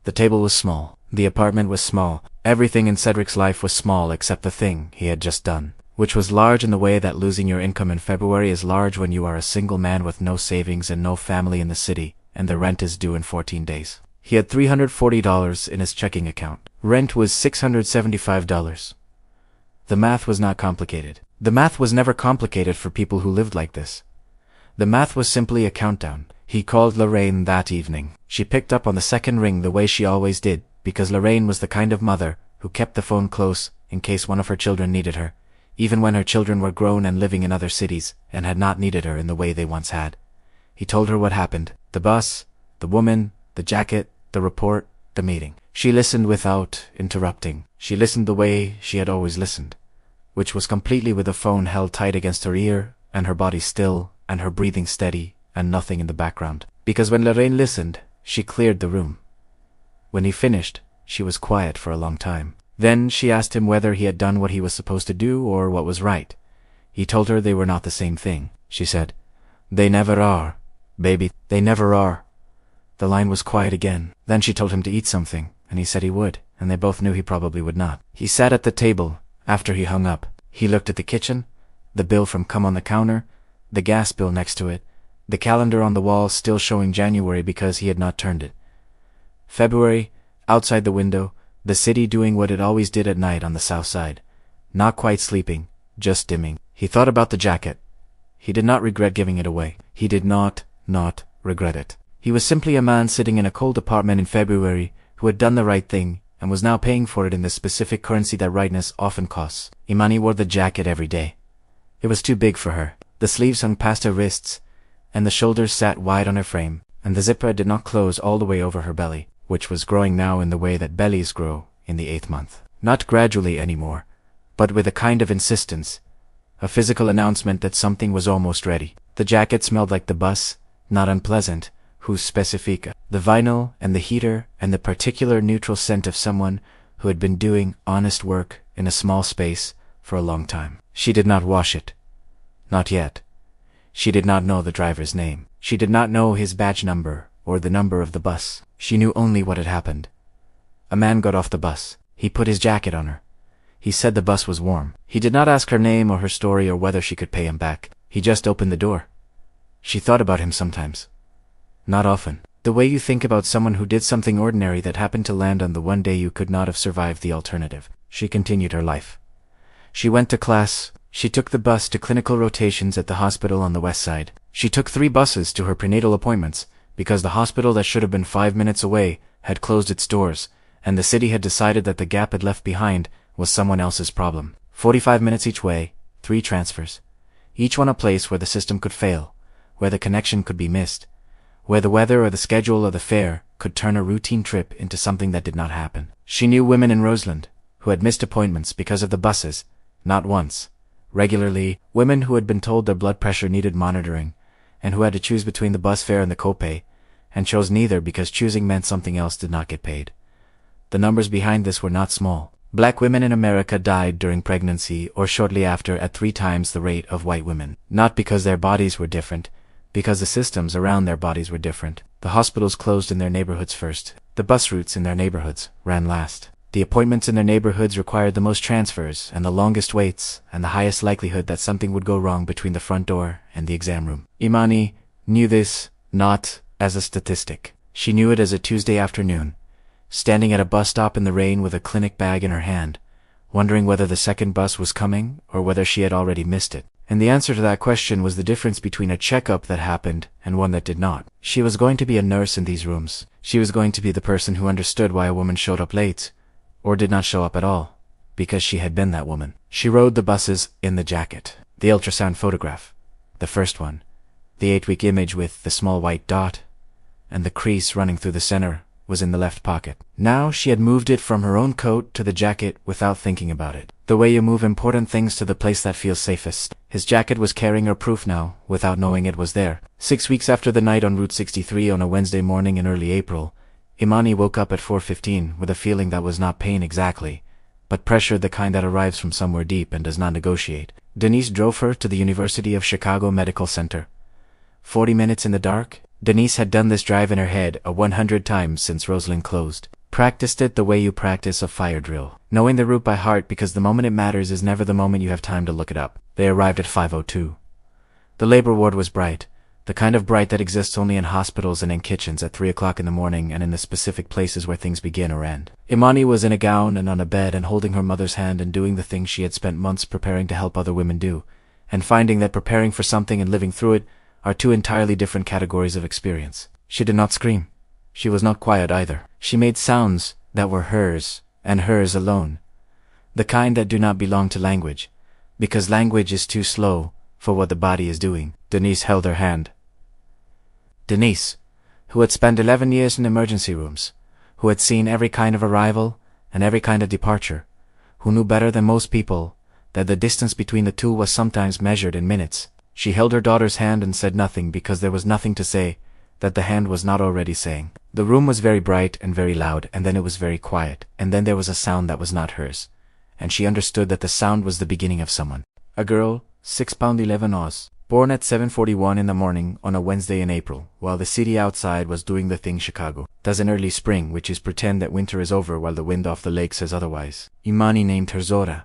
Speaker 1: The table was small. The apartment was small. Everything in Cedric's life was small except the thing he had just done, which was large in the way that losing your income in February is large when you are a single man with no savings and no family in the city, and the rent is due in 14 days. He had $340 in his checking account. Rent was $675. The math was not complicated. The math was never complicated for people who lived like this. The math was simply a countdown. He called Lorraine that evening. She picked up on the second ring the way she always did, because Lorraine was the kind of mother who kept the phone close in case one of her children needed her, even when her children were grown and living in other cities and had not needed her in the way they once had. He told her what happened. The bus, the woman, the jacket, the report, the meeting. She listened without interrupting. She listened the way she had always listened, which was completely with the phone held tight against her ear and her body still and her breathing steady and nothing in the background. Because when Lorraine listened, she cleared the room. When he finished, she was quiet for a long time. Then she asked him whether he had done what he was supposed to do or what was right. He told her they were not the same thing. She said, "They never are, baby, they never are." The line was quiet again. Then she told him to eat something, and he said he would, and they both knew he probably would not. He sat at the table after he hung up. He looked at the kitchen, the bill from Come on the counter, the gas bill next to it, the calendar on the wall still showing January because he had not turned it. February, outside the window, the city doing what it always did at night on the south side. Not quite sleeping, just dimming. He thought about the jacket. He did not regret giving it away. He did not regret it. He was simply a man sitting in a cold apartment in February who had done the right thing and was now paying for it in the specific currency that rightness often costs. Imani wore the jacket every day. It was too big for her. The sleeves hung past her wrists, and the shoulders sat wide on her frame, and the zipper did not close all the way over her belly, which was growing now in the way that bellies grow in the 8th month. Not gradually anymore, but with a kind of insistence, a physical announcement that something was almost ready. The jacket smelled like the bus, not unpleasant, whose specifica, the vinyl and the heater and the particular neutral scent of someone who had been doing honest work in a small space for a long time. She did not wash it. Not yet. She did not know the driver's name. She did not know his badge number or the number of the bus. She knew only what had happened. A man got off the bus. He put his jacket on her. He said the bus was warm. He did not ask her name or her story or whether she could pay him back. He just opened the door. She thought about him sometimes. Not often. The way you think about someone who did something ordinary that happened to land on the one day you could not have survived the alternative. She continued her life. She went to class. She took the bus to clinical rotations at the hospital on the west side. She took 3 buses to her prenatal appointments, because the hospital that should have been 5 minutes away had closed its doors, and the city had decided that the gap it left behind was someone else's problem. 45 minutes each way, 3 transfers. Each one a place where the system could fail, where the connection could be missed, where the weather or the schedule or the fare could turn a routine trip into something that did not happen. She knew women in Roseland who had missed appointments because of the buses, not once, regularly, women who had been told their blood pressure needed monitoring, and who had to choose between the bus fare and the copay, and chose neither because choosing meant something else did not get paid. The numbers behind this were not small. Black women in America died during pregnancy or shortly after at 3 times the rate of white women, not because their bodies were different, because the systems around their bodies were different. The hospitals closed in their neighborhoods first. The bus routes in their neighborhoods ran last. The appointments in their neighborhoods required the most transfers and the longest waits and the highest likelihood that something would go wrong between the front door and the exam room. Imani knew this not as a statistic. She knew it as a Tuesday afternoon, standing at a bus stop in the rain with a clinic bag in her hand, wondering whether the second bus was coming or whether she had already missed it. And the answer to that question was the difference between a checkup that happened and one that did not. She was going to be a nurse in these rooms. She was going to be the person who understood why a woman showed up late, or did not show up at all, because she had been that woman. She rode the buses in the jacket. The ultrasound photograph, the first one, the 8-week image with the small white dot, and the crease running through the center, was in the left pocket. Now she had moved it from her own coat to the jacket without thinking about it. The way you move important things to the place that feels safest. His jacket was carrying her proof now, without knowing it was there. 6 weeks after the night on Route 63 on a Wednesday morning in early April, Imani woke up at 4:15 with a feeling that was not pain exactly, but pressure, the kind that arrives from somewhere deep and does not negotiate. Denise drove her to the University of Chicago Medical Center. 40 minutes in the dark. Denise had done this drive in her head 100 times since Roseland closed. Practiced it the way you practice a fire drill, knowing the route by heart because the moment it matters is never the moment you have time to look it up. They arrived at 5:02. The labor ward was bright, the kind of bright that exists only in hospitals and in kitchens at 3 o'clock in the morning and in the specific places where things begin or end. Imani was in a gown and on a bed and holding her mother's hand and doing the things she had spent months preparing to help other women do, and finding that preparing for something and living through it are 2 entirely different categories of experience. She did not scream. She was not quiet either. She made sounds that were hers, and hers alone. The kind that do not belong to language, because language is too slow for what the body is doing. Denise held her hand. Denise, who had spent 11 years in emergency rooms, who had seen every kind of arrival and every kind of departure, who knew better than most people that the distance between the two was sometimes measured in minutes. She held her daughter's hand and said nothing because there was nothing to say that the hand was not already saying. The room was very bright and very loud, and then it was very quiet, and then there was a sound that was not hers, and she understood that the sound was the beginning of someone. A girl, 6 pound 11 oz, born at 7:41 in the morning on a Wednesday in April, while the city outside was doing the thing Chicago does in early spring, which is pretend that winter is over while the wind off the lake says otherwise. Imani named her Zora.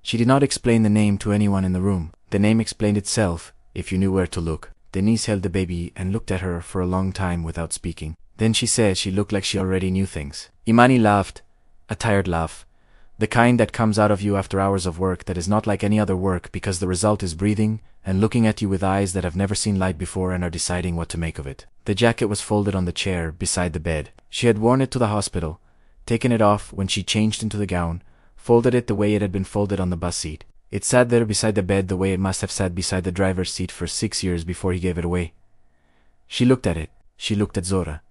Speaker 1: She did not explain the name to anyone in the room. The name explained itself if you knew where to look. Denise held the baby and looked at her for a long time without speaking. Then she said she looked like she already knew things. Imani laughed, a tired laugh, the kind that comes out of you after hours of work that is not like any other work because the result is breathing and looking at you with eyes that have never seen light before and are deciding what to make of it. The jacket was folded on the chair beside the bed. She had worn it to the hospital, taken it off when she changed into the gown, folded it the way it had been folded on the bus seat. It sat there beside the bed the way it must have sat beside the driver's seat for 6 years before he gave it away. She looked at it. She looked at Zora.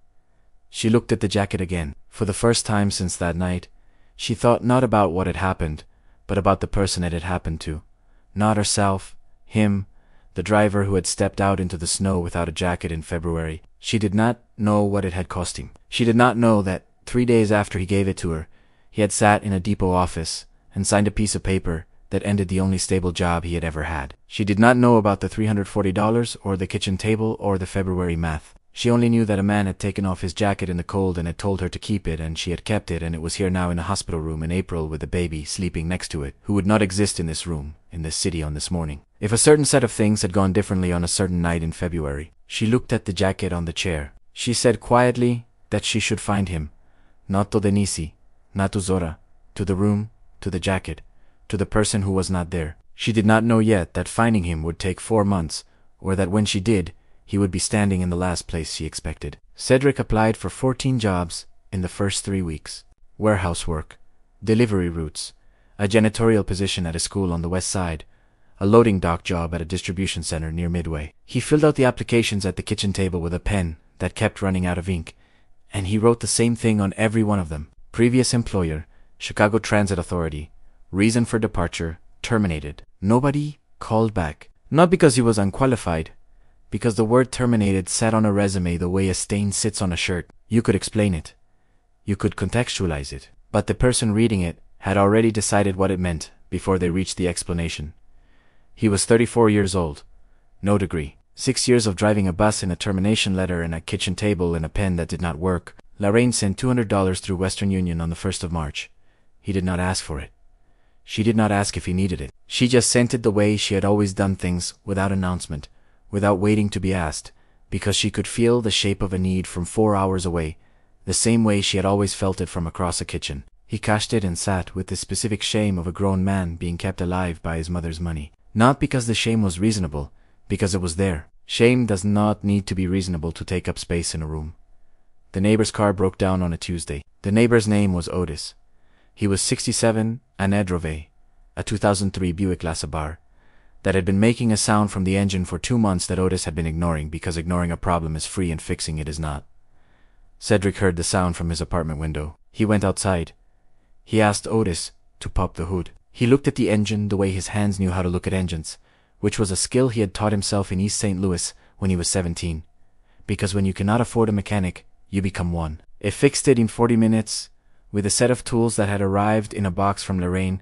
Speaker 1: She looked at the jacket again. For the first time since that night, she thought not about what had happened, but about the person it had happened to. Not herself, him, the driver who had stepped out into the snow without a jacket in February. She did not know what it had cost him. She did not know that 3 days after he gave it to her, he had sat in a depot office and signed a piece of paper that ended the only stable job he had ever had. She did not know about the $340 or the kitchen table or the February math. She only knew that a man had taken off his jacket in the cold and had told her to keep it, and she had kept it, and it was here now in a hospital room in April with a baby sleeping next to it, who would not exist in this room, in this city on this morning. If a certain set of things had gone differently on a certain night in February, she looked at the jacket on the chair. She said quietly that she should find him. Not to Denisi, not to Zora, to the room, to the jacket, to the person who was not there. She did not know yet that finding him would take 4 months, or that when she did, he would be standing in the last place she expected. Cedric applied for 14 jobs in the first 3 weeks. Warehouse work, delivery routes, a janitorial position at a school on the west side, a loading dock job at a distribution center near Midway. He filled out the applications at the kitchen table with a pen that kept running out of ink, and he wrote the same thing on every one of them. Previous employer, Chicago Transit Authority. Reason for departure, terminated. Nobody called back. Not because he was unqualified, because the word terminated sat on a resume the way a stain sits on a shirt. You could explain it. You could contextualize it. But the person reading it had already decided what it meant before they reached the explanation. He was 34 years old. No degree. 6 years of driving a bus and a termination letter and a kitchen table and a pen that did not work. Lorraine sent $200 through Western Union on the 1st of March. He did not ask for it. She did not ask if he needed it. She just sent it the way she had always done things, without announcement, without waiting to be asked, because she could feel the shape of a need from 4 hours away, the same way she had always felt it from across a kitchen. He cashed it and sat with the specific shame of a grown man being kept alive by his mother's money. Not because the shame was reasonable, because it was there. Shame does not need to be reasonable to take up space in a room. The neighbor's car broke down on a Tuesday. The neighbor's name was Otis. He was 67, an Edrove, a 2003 Buick LaSabar, that had been making a sound from the engine for 2 months that Otis had been ignoring, because ignoring a problem is free and fixing it is not. Cedric heard the sound from his apartment window. He went outside. He asked Otis to pop the hood. He looked at the engine the way his hands knew how to look at engines, which was a skill he had taught himself in East St. Louis when he was 17. Because when you cannot afford a mechanic, you become one. It fixed it in 40 minutes, with a set of tools that had arrived in a box from Lorraine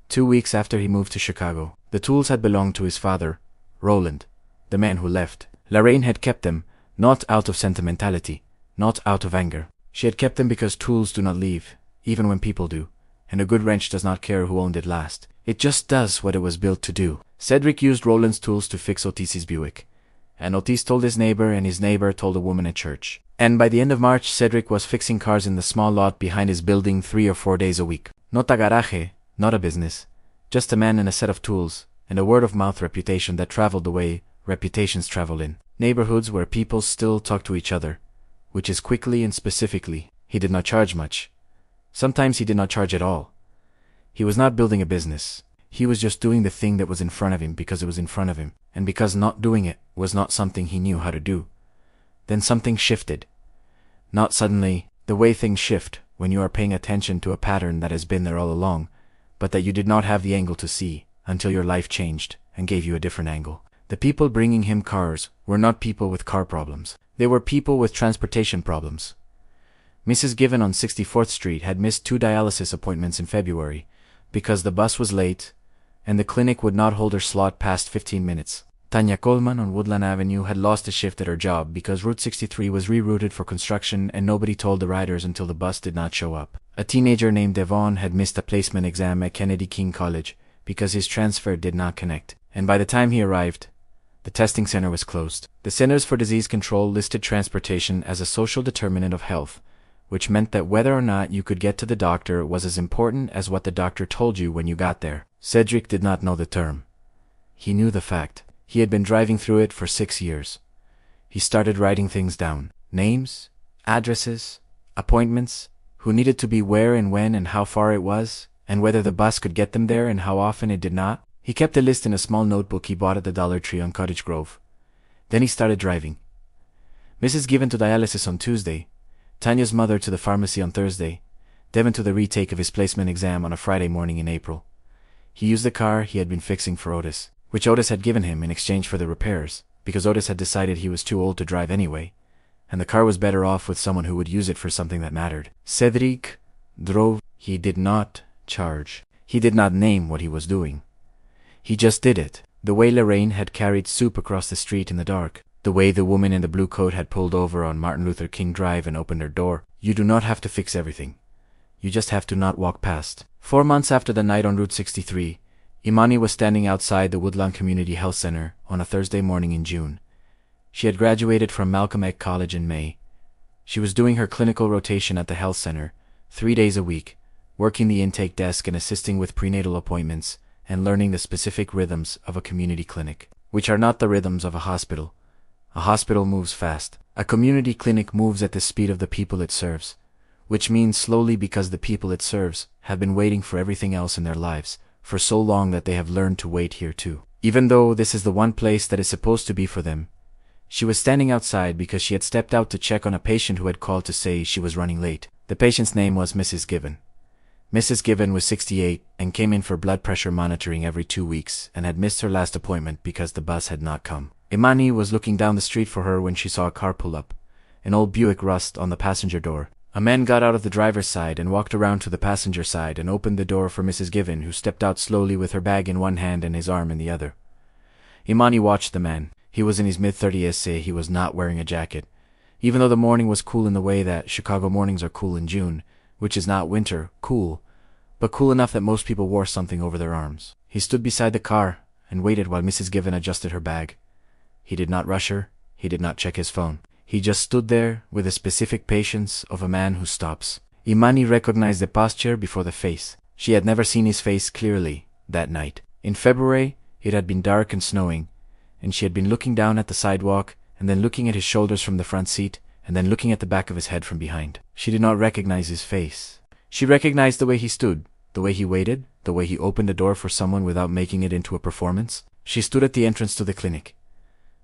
Speaker 1: 2 weeks after he moved to Chicago. The tools had belonged to his father, Roland, the man who left. Lorraine had kept them, not out of sentimentality, not out of anger. She had kept them because tools do not leave, even when people do, and a good wrench does not care who owned it last. It just does what it was built to do. Cedric used Roland's tools to fix Otis's Buick, and Otis told his neighbor, and his neighbor told a woman at church. And by the end of March, Cedric was fixing cars in the small lot behind his building 3 or 4 days a week. Not a garage, not a business, just a man and a set of tools, and a word-of-mouth reputation that traveled the way reputations travel in neighborhoods where people still talk to each other, which is quickly and specifically. He did not charge much. Sometimes he did not charge at all. He was not building a business. He was just doing the thing that was in front of him because it was in front of him, and because not doing it was not something he knew how to do. Then something shifted. Not suddenly, the way things shift when you are paying attention to a pattern that has been there all along, but that you did not have the angle to see until your life changed and gave you a different angle. The people bringing him cars were not people with car problems. They were people with transportation problems. Mrs. Given on 64th Street had missed 2 dialysis appointments in February because the bus was late and the clinic would not hold her slot past 15 minutes. Tanya Coleman on Woodland Avenue had lost a shift at her job because Route 63 was rerouted for construction and nobody told the riders until the bus did not show up. A teenager named Devon had missed a placement exam at Kennedy King College because his transfer did not connect, and by the time he arrived, the testing center was closed. The Centers for Disease Control listed transportation as a social determinant of health, which meant that whether or not you could get to the doctor was as important as what the doctor told you when you got there. Cedric did not know the term. He knew the fact. He had been driving through it for 6 years. He started writing things down. Names, addresses, appointments, who needed to be where and when and how far it was, and whether the bus could get them there and how often it did not. He kept a list in a small notebook he bought at the Dollar Tree on Cottage Grove. Then he started driving. Mrs. Given to dialysis on Tuesday, Tanya's mother to the pharmacy on Thursday, Devon to the retake of his placement exam on a Friday morning in April. He used the car he had been fixing for Otis, which Otis had given him in exchange for the repairs, because Otis had decided he was too old to drive anyway, and the car was better off with someone who would use it for something that mattered. Cedric drove. He did not charge. He did not name what he was doing. He just did it, the way Lorraine had carried soup across the street in the dark. The way the woman in the blue coat had pulled over on Martin Luther King Drive and opened her door. You do not have to fix everything. You just have to not walk past. 4 months after the night on Route 63, Imani was standing outside the Woodlawn Community Health Center on a Thursday morning in June. She had graduated from Malcolm X College in May. She was doing her clinical rotation at the health center, 3 days a week, working the intake desk and assisting with prenatal appointments, and learning the specific rhythms of a community clinic, which are not the rhythms of a hospital. A hospital moves fast. A community clinic moves at the speed of the people it serves, which means slowly because the people it serves have been waiting for everything else in their lives for so long that they have learned to wait here too. Even though this is the one place that is supposed to be for them, she was standing outside because she had stepped out to check on a patient who had called to say she was running late. The patient's name was Mrs. Given. Mrs. Given was 68 and came in for blood pressure monitoring every 2 weeks and had missed her last appointment because the bus had not come. Imani was looking down the street for her when she saw a car pull up, an old Buick Rust on the passenger door. A man got out of the driver's side and walked around to the passenger side and opened the door for Mrs. Given, who stepped out slowly with her bag in one hand and his arm in the other. Imani watched the man. He was in his mid-30s. He was not wearing a jacket. Even though the morning was cool in the way that Chicago mornings are cool in June, which is not winter, cool, but cool enough that most people wore something over their arms. He stood beside the car and waited while Mrs. Given adjusted her bag. He did not rush her. He did not check his phone. He just stood there with the specific patience of a man who stops. Imani recognized the posture before the face. She had never seen his face clearly that night. In February, it had been dark and snowing, and she had been looking down at the sidewalk and then looking at his shoulders from the front seat and then looking at the back of his head from behind. She did not recognize his face. She recognized the way he stood, the way he waited, the way he opened the door for someone without making it into a performance. She stood at the entrance to the clinic.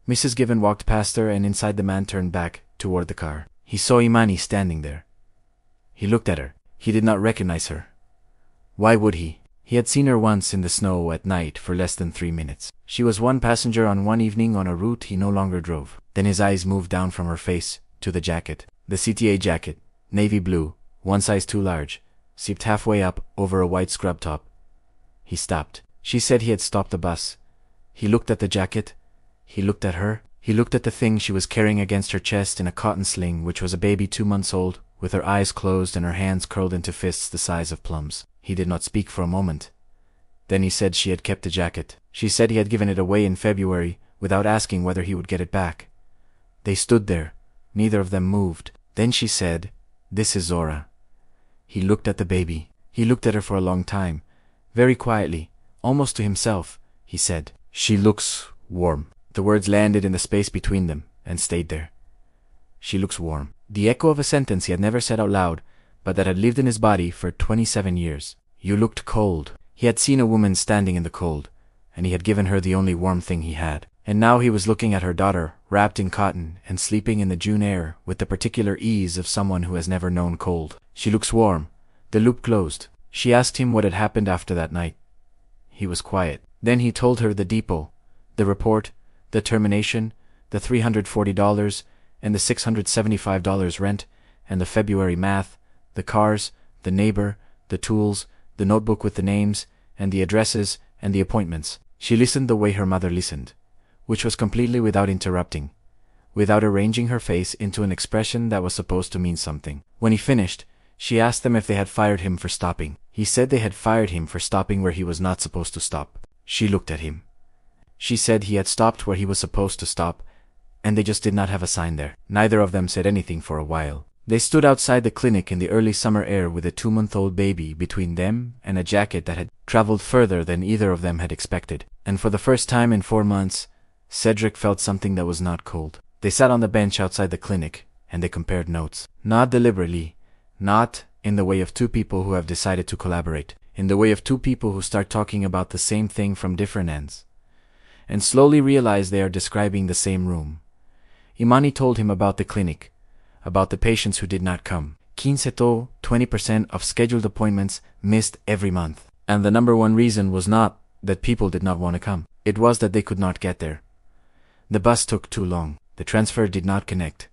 Speaker 1: Mrs. Given walked past her, and inside the man turned back toward the car. He saw Imani standing there. He looked at her. He did not recognize her. Why would he? He had seen her once in the snow at night for less than 3 minutes. She was one passenger on one evening on a route he no longer drove. Then his eyes moved down from her face to the jacket. The CTA jacket, navy blue, one size too large, zipped halfway up over a white scrub top. He stopped. She said he had stopped the bus. He looked at the jacket. He looked at her. He looked at the thing she was carrying against her chest in a cotton sling, which was a baby 2 months old, with her eyes closed and her hands curled into fists the size of plums. He did not speak for a moment. Then he said she had kept the jacket. She said he had given it away in February without asking whether he would get it back. They stood there. Neither of them moved. Then she said, "This is Zora." He looked at the baby. He looked at her for a long time. Very quietly, almost to himself, he said, "She looks warm." The words landed in the space between them and stayed there. She looks warm. The echo of a sentence he had never said out loud, but that had lived in his body for 27 years. You looked cold. He had seen a woman standing in the cold, and he had given her the only warm thing he had. And now he was looking at her daughter, wrapped in cotton and sleeping in the June air with the particular ease of someone who has never known cold. She looks warm. The loop closed. She asked him what had happened after that night. He was quiet. Then he told her the depot, the report, the termination, the $340 and the $675 rent, and the February math, the cars, the neighbor, the tools, the notebook with the names, and the addresses, and the appointments. She listened the way her mother listened, which was completely without interrupting, without arranging her face into an expression that was supposed to mean something. When he finished, she asked them if they had fired him for stopping. He said they had fired him for stopping where he was not supposed to stop. She looked at him. She said he had stopped where he was supposed to stop, and they just did not have a sign there. Neither of them said anything for a while. They stood outside the clinic in the early summer air with a 2-month-old baby between them and a jacket that had traveled further than either of them had expected. And for the first time in 4 months, Cedric felt something that was not cold. They sat on the bench outside the clinic, and they compared notes. Not deliberately, not in the way of two people who have decided to collaborate, in the way of two people who start talking about the same thing from different ends, and slowly realize they are describing the same room. Imani told him about the clinic, about the patients who did not come. 20% of scheduled appointments missed every month. And the number one reason was not that people did not want to come. It was that they could not get there. The bus took too long. The transfer did not connect.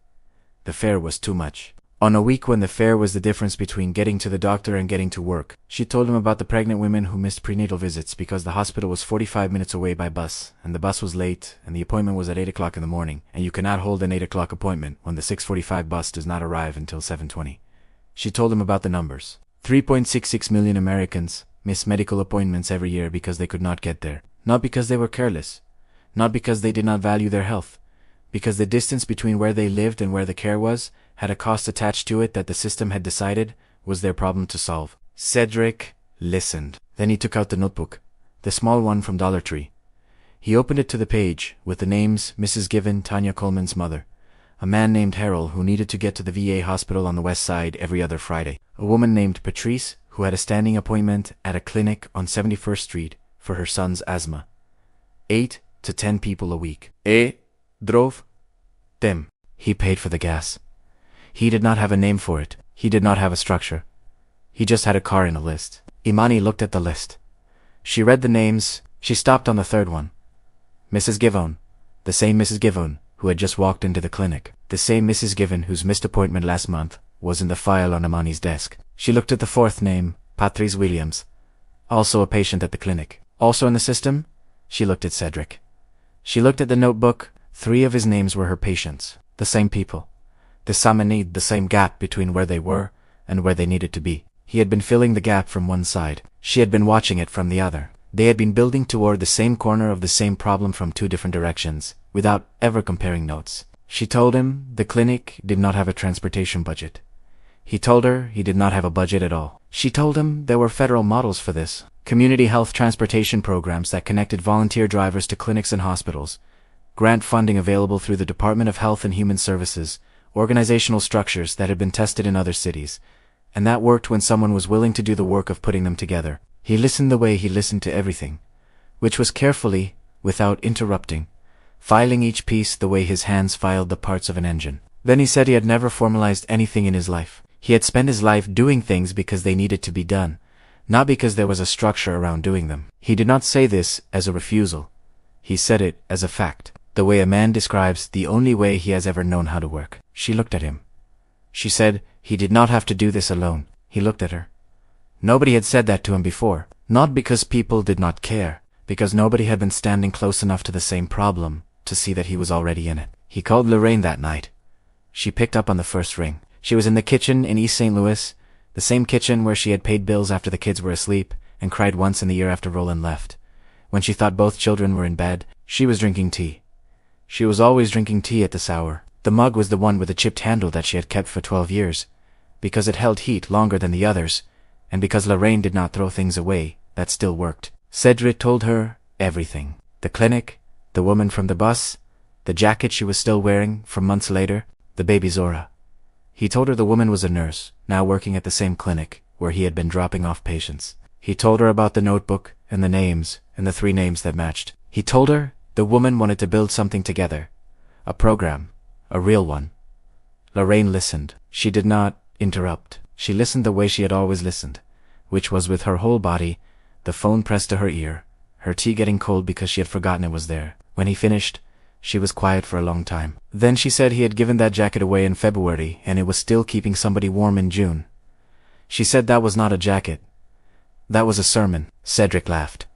Speaker 1: The fare was too much. On a week when the fare was the difference between getting to the doctor and getting to work, she told him about the pregnant women who missed prenatal visits because the hospital was 45 minutes away by bus, and the bus was late, and the appointment was at 8 o'clock in the morning, and you cannot hold an 8 o'clock appointment when the 6:45 bus does not arrive until 7:20. She told him about the numbers. 3.66 million Americans miss medical appointments every year because they could not get there. Not because they were careless, not because they did not value their health, because the distance between where they lived and where the care was had a cost attached to it that the system had decided was their problem to solve. Cedric listened. Then he took out the notebook, the small one from Dollar Tree. He opened it to the page with the names Mrs. Given, Tanya Coleman's mother, a man named Harold who needed to get to the VA hospital on the west side every other Friday, a woman named Patrice who had a standing appointment at a clinic on 71st Street for her son's asthma. 8 to 10 people a week. Drove them. He paid for the gas. He did not have a name for it. He did not have a structure. He just had a car in a list. Imani looked at the list. She read the names. She stopped on the third one. Mrs. Givon. The same Mrs. Givon who had just walked into the clinic. The same Mrs. Given whose missed appointment last month was in the file on Imani's desk. She looked at the fourth name, Patrice Williams, also a patient at the clinic. Also in the system, she looked at Cedric. She looked at the notebook. 3 of his names were her patients. The same people. The same need, the same gap between where they were and where they needed to be. He had been filling the gap from one side. She had been watching it from the other. They had been building toward the same corner of the same problem from 2 different directions, without ever comparing notes. She told him the clinic did not have a transportation budget. He told her he did not have a budget at all. She told him there were federal models for this. Community health transportation programs that connected volunteer drivers to clinics and hospitals. Grant funding available through the Department of Health and Human Services. Organizational structures that had been tested in other cities. And that worked when someone was willing to do the work of putting them together. He listened the way he listened to everything, which was carefully, without interrupting, filing each piece the way his hands filed the parts of an engine. Then he said he had never formalized anything in his life. He had spent his life doing things because they needed to be done, not because there was a structure around doing them. He did not say this as a refusal. He said it as a fact, the way a man describes the only way he has ever known how to work. She looked at him. She said he did not have to do this alone. He looked at her. Nobody had said that to him before, not because people did not care, because nobody had been standing close enough to the same problem to see that he was already in it. He called Lorraine that night. She picked up on the first ring. She was in the kitchen in East St. Louis, the same kitchen where she had paid bills after the kids were asleep and cried once in the year after Roland left. When she thought both children were in bed, she was drinking tea. She was always drinking tea at this hour. The mug was the one with the chipped handle that she had kept for 12 years, because it held heat longer than the others, and because Lorraine did not throw things away that still worked. Cedric told her everything. The clinic, the woman from the bus, the jacket she was still wearing from months later, the baby Zora. He told her the woman was a nurse, now working at the same clinic where he had been dropping off patients. He told her about the notebook and the names and the 3 names that matched. He told her the woman wanted to build something together, a program, a real one. Lorraine listened. She did not interrupt. She listened the way she had always listened, which was with her whole body, the phone pressed to her ear, her tea getting cold because she had forgotten it was there. When he finished, she was quiet for a long time. Then she said he had given that jacket away in February and it was still keeping somebody warm in June. She said that was not a jacket. That was a sermon. Cedric laughed.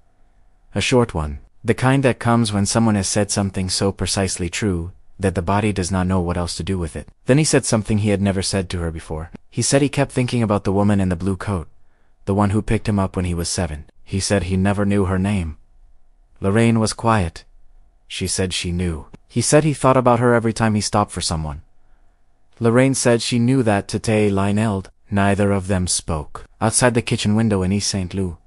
Speaker 1: A short one. The kind that comes when someone has said something so precisely true that the body does not know what else to do with it. Then he said something he had never said to her before. He said he kept thinking about the woman in the blue coat, the one who picked him up when he was 7. He said he never knew her name. Lorraine was quiet. She said she knew. He said he thought about her every time he stopped for someone. Lorraine said she knew that Tete Lioneld. Neither of them spoke. Outside the kitchen window in East St. Louis,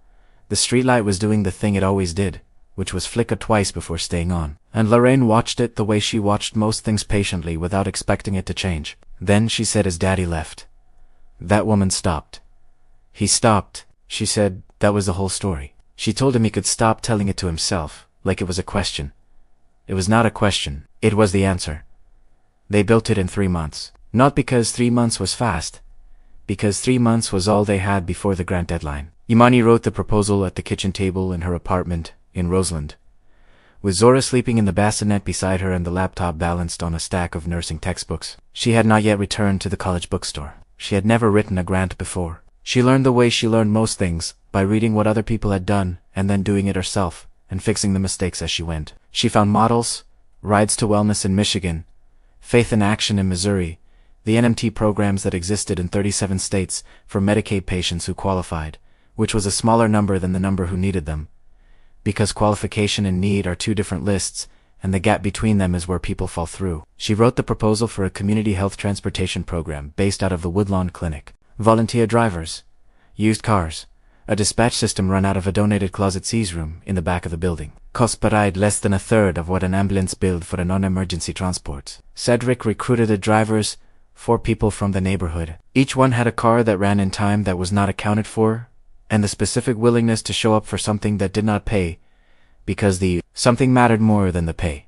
Speaker 1: the streetlight was doing the thing it always did, which was flicker twice before staying on. And Lorraine watched it the way she watched most things patiently without expecting it to change. Then she said as Daddy left, that woman stopped. He stopped. She said that was the whole story. She told him he could stop telling it to himself, like it was a question. It was not a question. It was the answer. They built it in 3 months. Not because 3 months was fast, because 3 months was all they had before the grant deadline. Imani wrote the proposal at the kitchen table in her apartment in Roseland. with Zora sleeping in the bassinet beside her and the laptop balanced on a stack of nursing textbooks. She had not yet returned to the college bookstore. She had never written a grant before. She learned the way she learned most things, by reading what other people had done and then doing it herself, and fixing the mistakes as she went. She found models, rides to wellness in Michigan, Faith in Action in Missouri, the NMT programs that existed in 37 states for Medicaid patients who qualified, which was a smaller number than the number who needed them, because qualification and need are two different lists, and the gap between them is where people fall through. She wrote the proposal for a community health transportation program based out of the Woodlawn Clinic. Volunteer drivers, used cars, a dispatch system run out of a donated Closet C's room in the back of the building. Cost per ride less than a third of what an ambulance billed for a non-emergency transport. Cedric recruited the drivers, 4 people from the neighborhood. Each one had a car that ran in time that was not accounted for, and the specific willingness to show up for something that did not pay, because the something mattered more than the pay.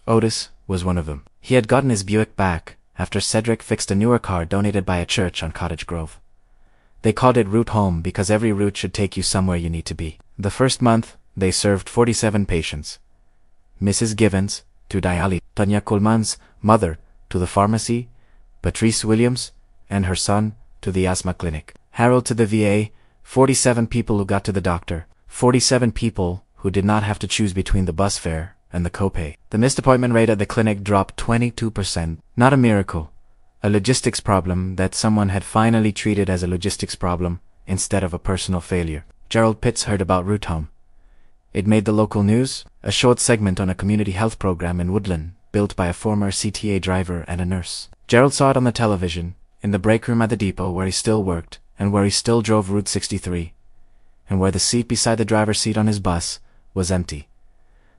Speaker 1: Otis was one of them. He had gotten his Buick back after Cedric fixed a newer car donated by a church on Cottage Grove. They called it Route Home because every route should take you somewhere you need to be. The first month, they served 47 patients. Mrs. Givens, to dialysis, Tanya Coleman's mother, to the pharmacy, Patrice Williams, and her son, to the asthma clinic. Harold to the VA, 47 people who got to the doctor, 47 people who did not have to choose between the bus fare and the copay. The missed appointment rate at the clinic dropped 22%. Not a miracle. A logistics problem that someone had finally treated as a logistics problem instead of a personal failure. Gerald Pitts heard about Route Home. It made the local news, a short segment on a community health program in Woodland, built by a former CTA driver and a nurse. Gerald saw it on the television, in the break room at the depot where he still worked, and where he still drove Route 63, and where the seat beside the driver's seat on his bus was empty.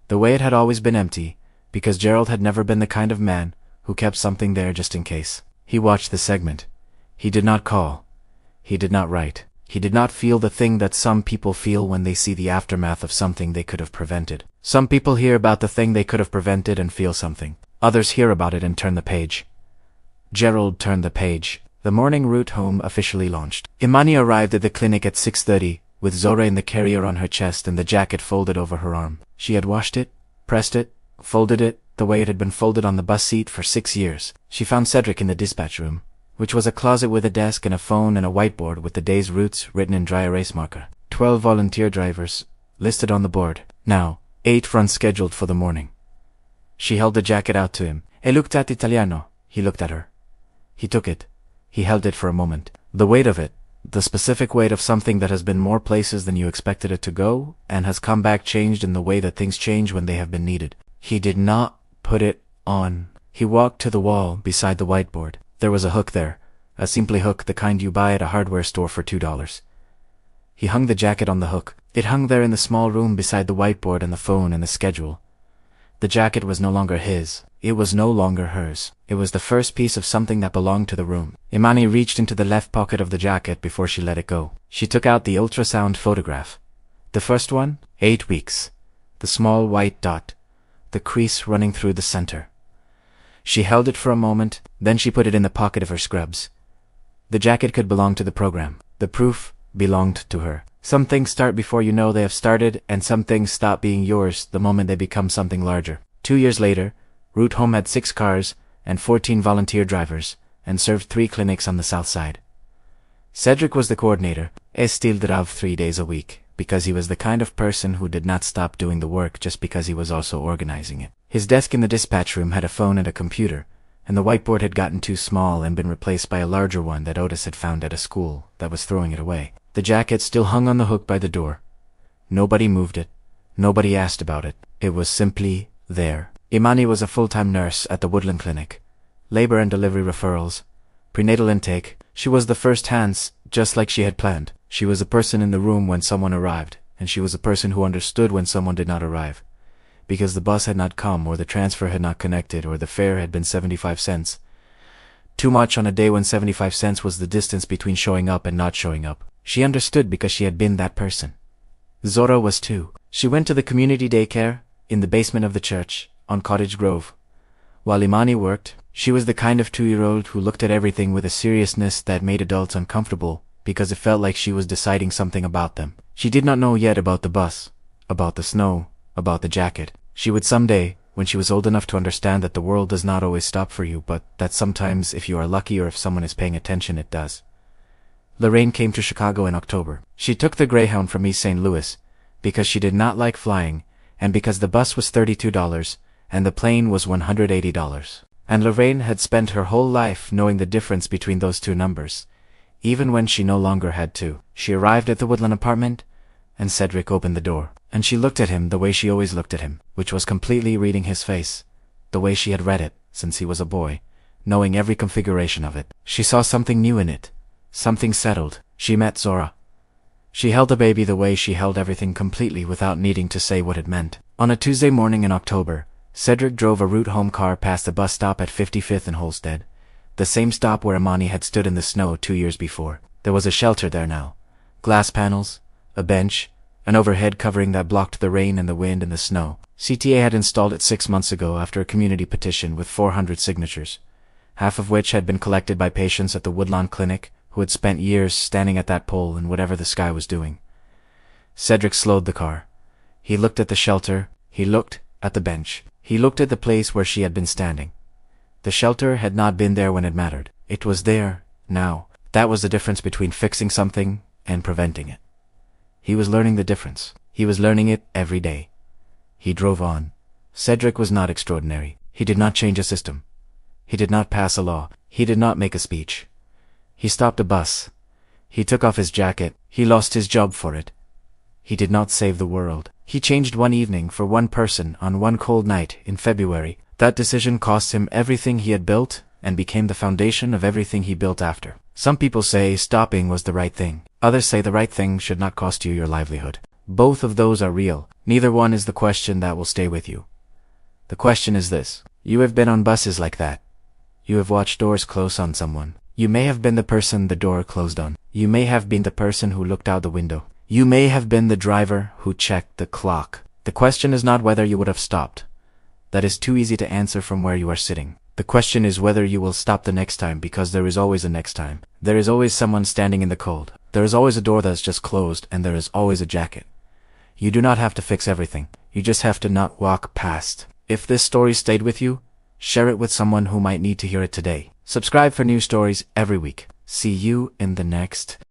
Speaker 1: The way it had always been empty, because Gerald had never been the kind of man who kept something there just in case. He watched the segment. He did not call. He did not write. He did not feel the thing that some people feel when they see the aftermath of something they could have prevented. Some people hear about the thing they could have prevented and feel something. Others hear about it and turn the page. Gerald turned the page. The morning Route Home officially launched. Imani arrived at the clinic at 6:30, with Zora in the carrier on her chest and the jacket folded over her arm. She had washed it, pressed it, folded it, the way it had been folded on the bus seat for 6 years. She found Cedric in the dispatch room, which was a closet with a desk and a phone and a whiteboard with the day's routes written in dry erase marker. 12 volunteer drivers, listed on the board. Now, 8 runs scheduled for the morning. She held the jacket out to him. "E looked at Italiano." He looked at her. He took it. He held it for a moment. The weight of it, the specific weight of something that has been more places than you expected it to go, and has come back changed in the way that things change when they have been needed. He did not put it on. He walked to the wall beside the whiteboard. There was a hook there, a simple hook, the kind you buy at a hardware store for $2. He hung the jacket on the hook. It hung there in the small room beside the whiteboard and the phone and the schedule. The jacket was no longer his. It was no longer hers. It was the first piece of something that belonged to the room. Imani reached into the left pocket of the jacket before she let it go. She took out the ultrasound photograph. The first one, 8 weeks. The small white dot. The crease running through the center. She held it for a moment, then she put it in the pocket of her scrubs. The jacket could belong to the program. The proof belonged to her. Some things start before you know they have started, and some things stop being yours the moment they become something larger. 2 years later, Route Home had 6 cars and 14 volunteer drivers, and served 3 clinics on the south side. Cedric was the coordinator, still drove 3 days a week, because he was the kind of person who did not stop doing the work just because he was also organizing it. His desk in the dispatch room had a phone and a computer, and the whiteboard had gotten too small and been replaced by a larger one that Otis had found at a school that was throwing it away. The jacket still hung on the hook by the door. Nobody moved it. Nobody asked about it. It was simply there. Imani was a full-time nurse at the Woodland Clinic. Labor and delivery referrals. Prenatal intake. She was the first hands, just like she had planned. She was a person in the room when someone arrived, and she was a person who understood when someone did not arrive. Because the bus had not come, or the transfer had not connected, or the fare had been 75 cents. Too much on a day when 75 cents was the distance between showing up and not showing up. She understood because she had been that person. Zora was too. She went to the community daycare, in the basement of the church, on Cottage Grove. While Imani worked, she was the kind of 2-year-old who looked at everything with a seriousness that made adults uncomfortable, because it felt like she was deciding something about them. She did not know yet about the bus, about the snow, about the jacket. She would someday, when she was old enough to understand that the world does not always stop for you, but that sometimes if you are lucky or if someone is paying attention it does. Lorraine came to Chicago in October. She took the Greyhound from East St. Louis because she did not like flying, and because the bus was $32 and the plane was $180. And Lorraine had spent her whole life knowing the difference between those two numbers, even when she no longer had to. She arrived at the Woodland apartment, and Cedric opened the door, and she looked at him the way she always looked at him, which was completely reading his face, the way she had read it since he was a boy, knowing every configuration of it. She saw something new in it, something settled. She met Zora. She held the baby the way she held everything completely without needing to say what it meant. On a Tuesday morning in October, Cedric drove a route home car past the bus stop at 55th and Holstead, the same stop where Imani had stood in the snow 2 years before. There was a shelter there now. Glass panels, a bench, an overhead covering that blocked the rain and the wind and the snow. CTA had installed it 6 months ago after a community petition with 400 signatures, half of which had been collected by patients at the Woodlawn Clinic who had spent years standing at that pole in whatever the sky was doing. Cedric slowed the car. He looked at the shelter. He looked at the bench. He looked at the place where she had been standing. The shelter had not been there when it mattered. It was there, now. That was the difference between fixing something and preventing it. He was learning the difference. He was learning it every day. He drove on. Cedric was not extraordinary. He did not change a system. He did not pass a law. He did not make a speech. He stopped a bus. He took off his jacket. He lost his job for it. He did not save the world. He changed one evening for one person on one cold night in February. That decision cost him everything he had built and became the foundation of everything he built after. Some people say stopping was the right thing. Others say the right thing should not cost you your livelihood. Both of those are real. Neither one is the question that will stay with you. The question is this. You have been on buses like that. You have watched doors close on someone. You may have been the person the door closed on. You may have been the person who looked out the window. You may have been the driver who checked the clock. The question is not whether you would have stopped. That is too easy to answer from where you are sitting. The question is whether you will stop the next time, because there is always a next time. There is always someone standing in the cold. There is always a door that's just closed, and there is always a jacket. You do not have to fix everything. You just have to not walk past. If this story stayed with you, share it with someone who might need to hear it today. Subscribe for new stories every week. See you in the next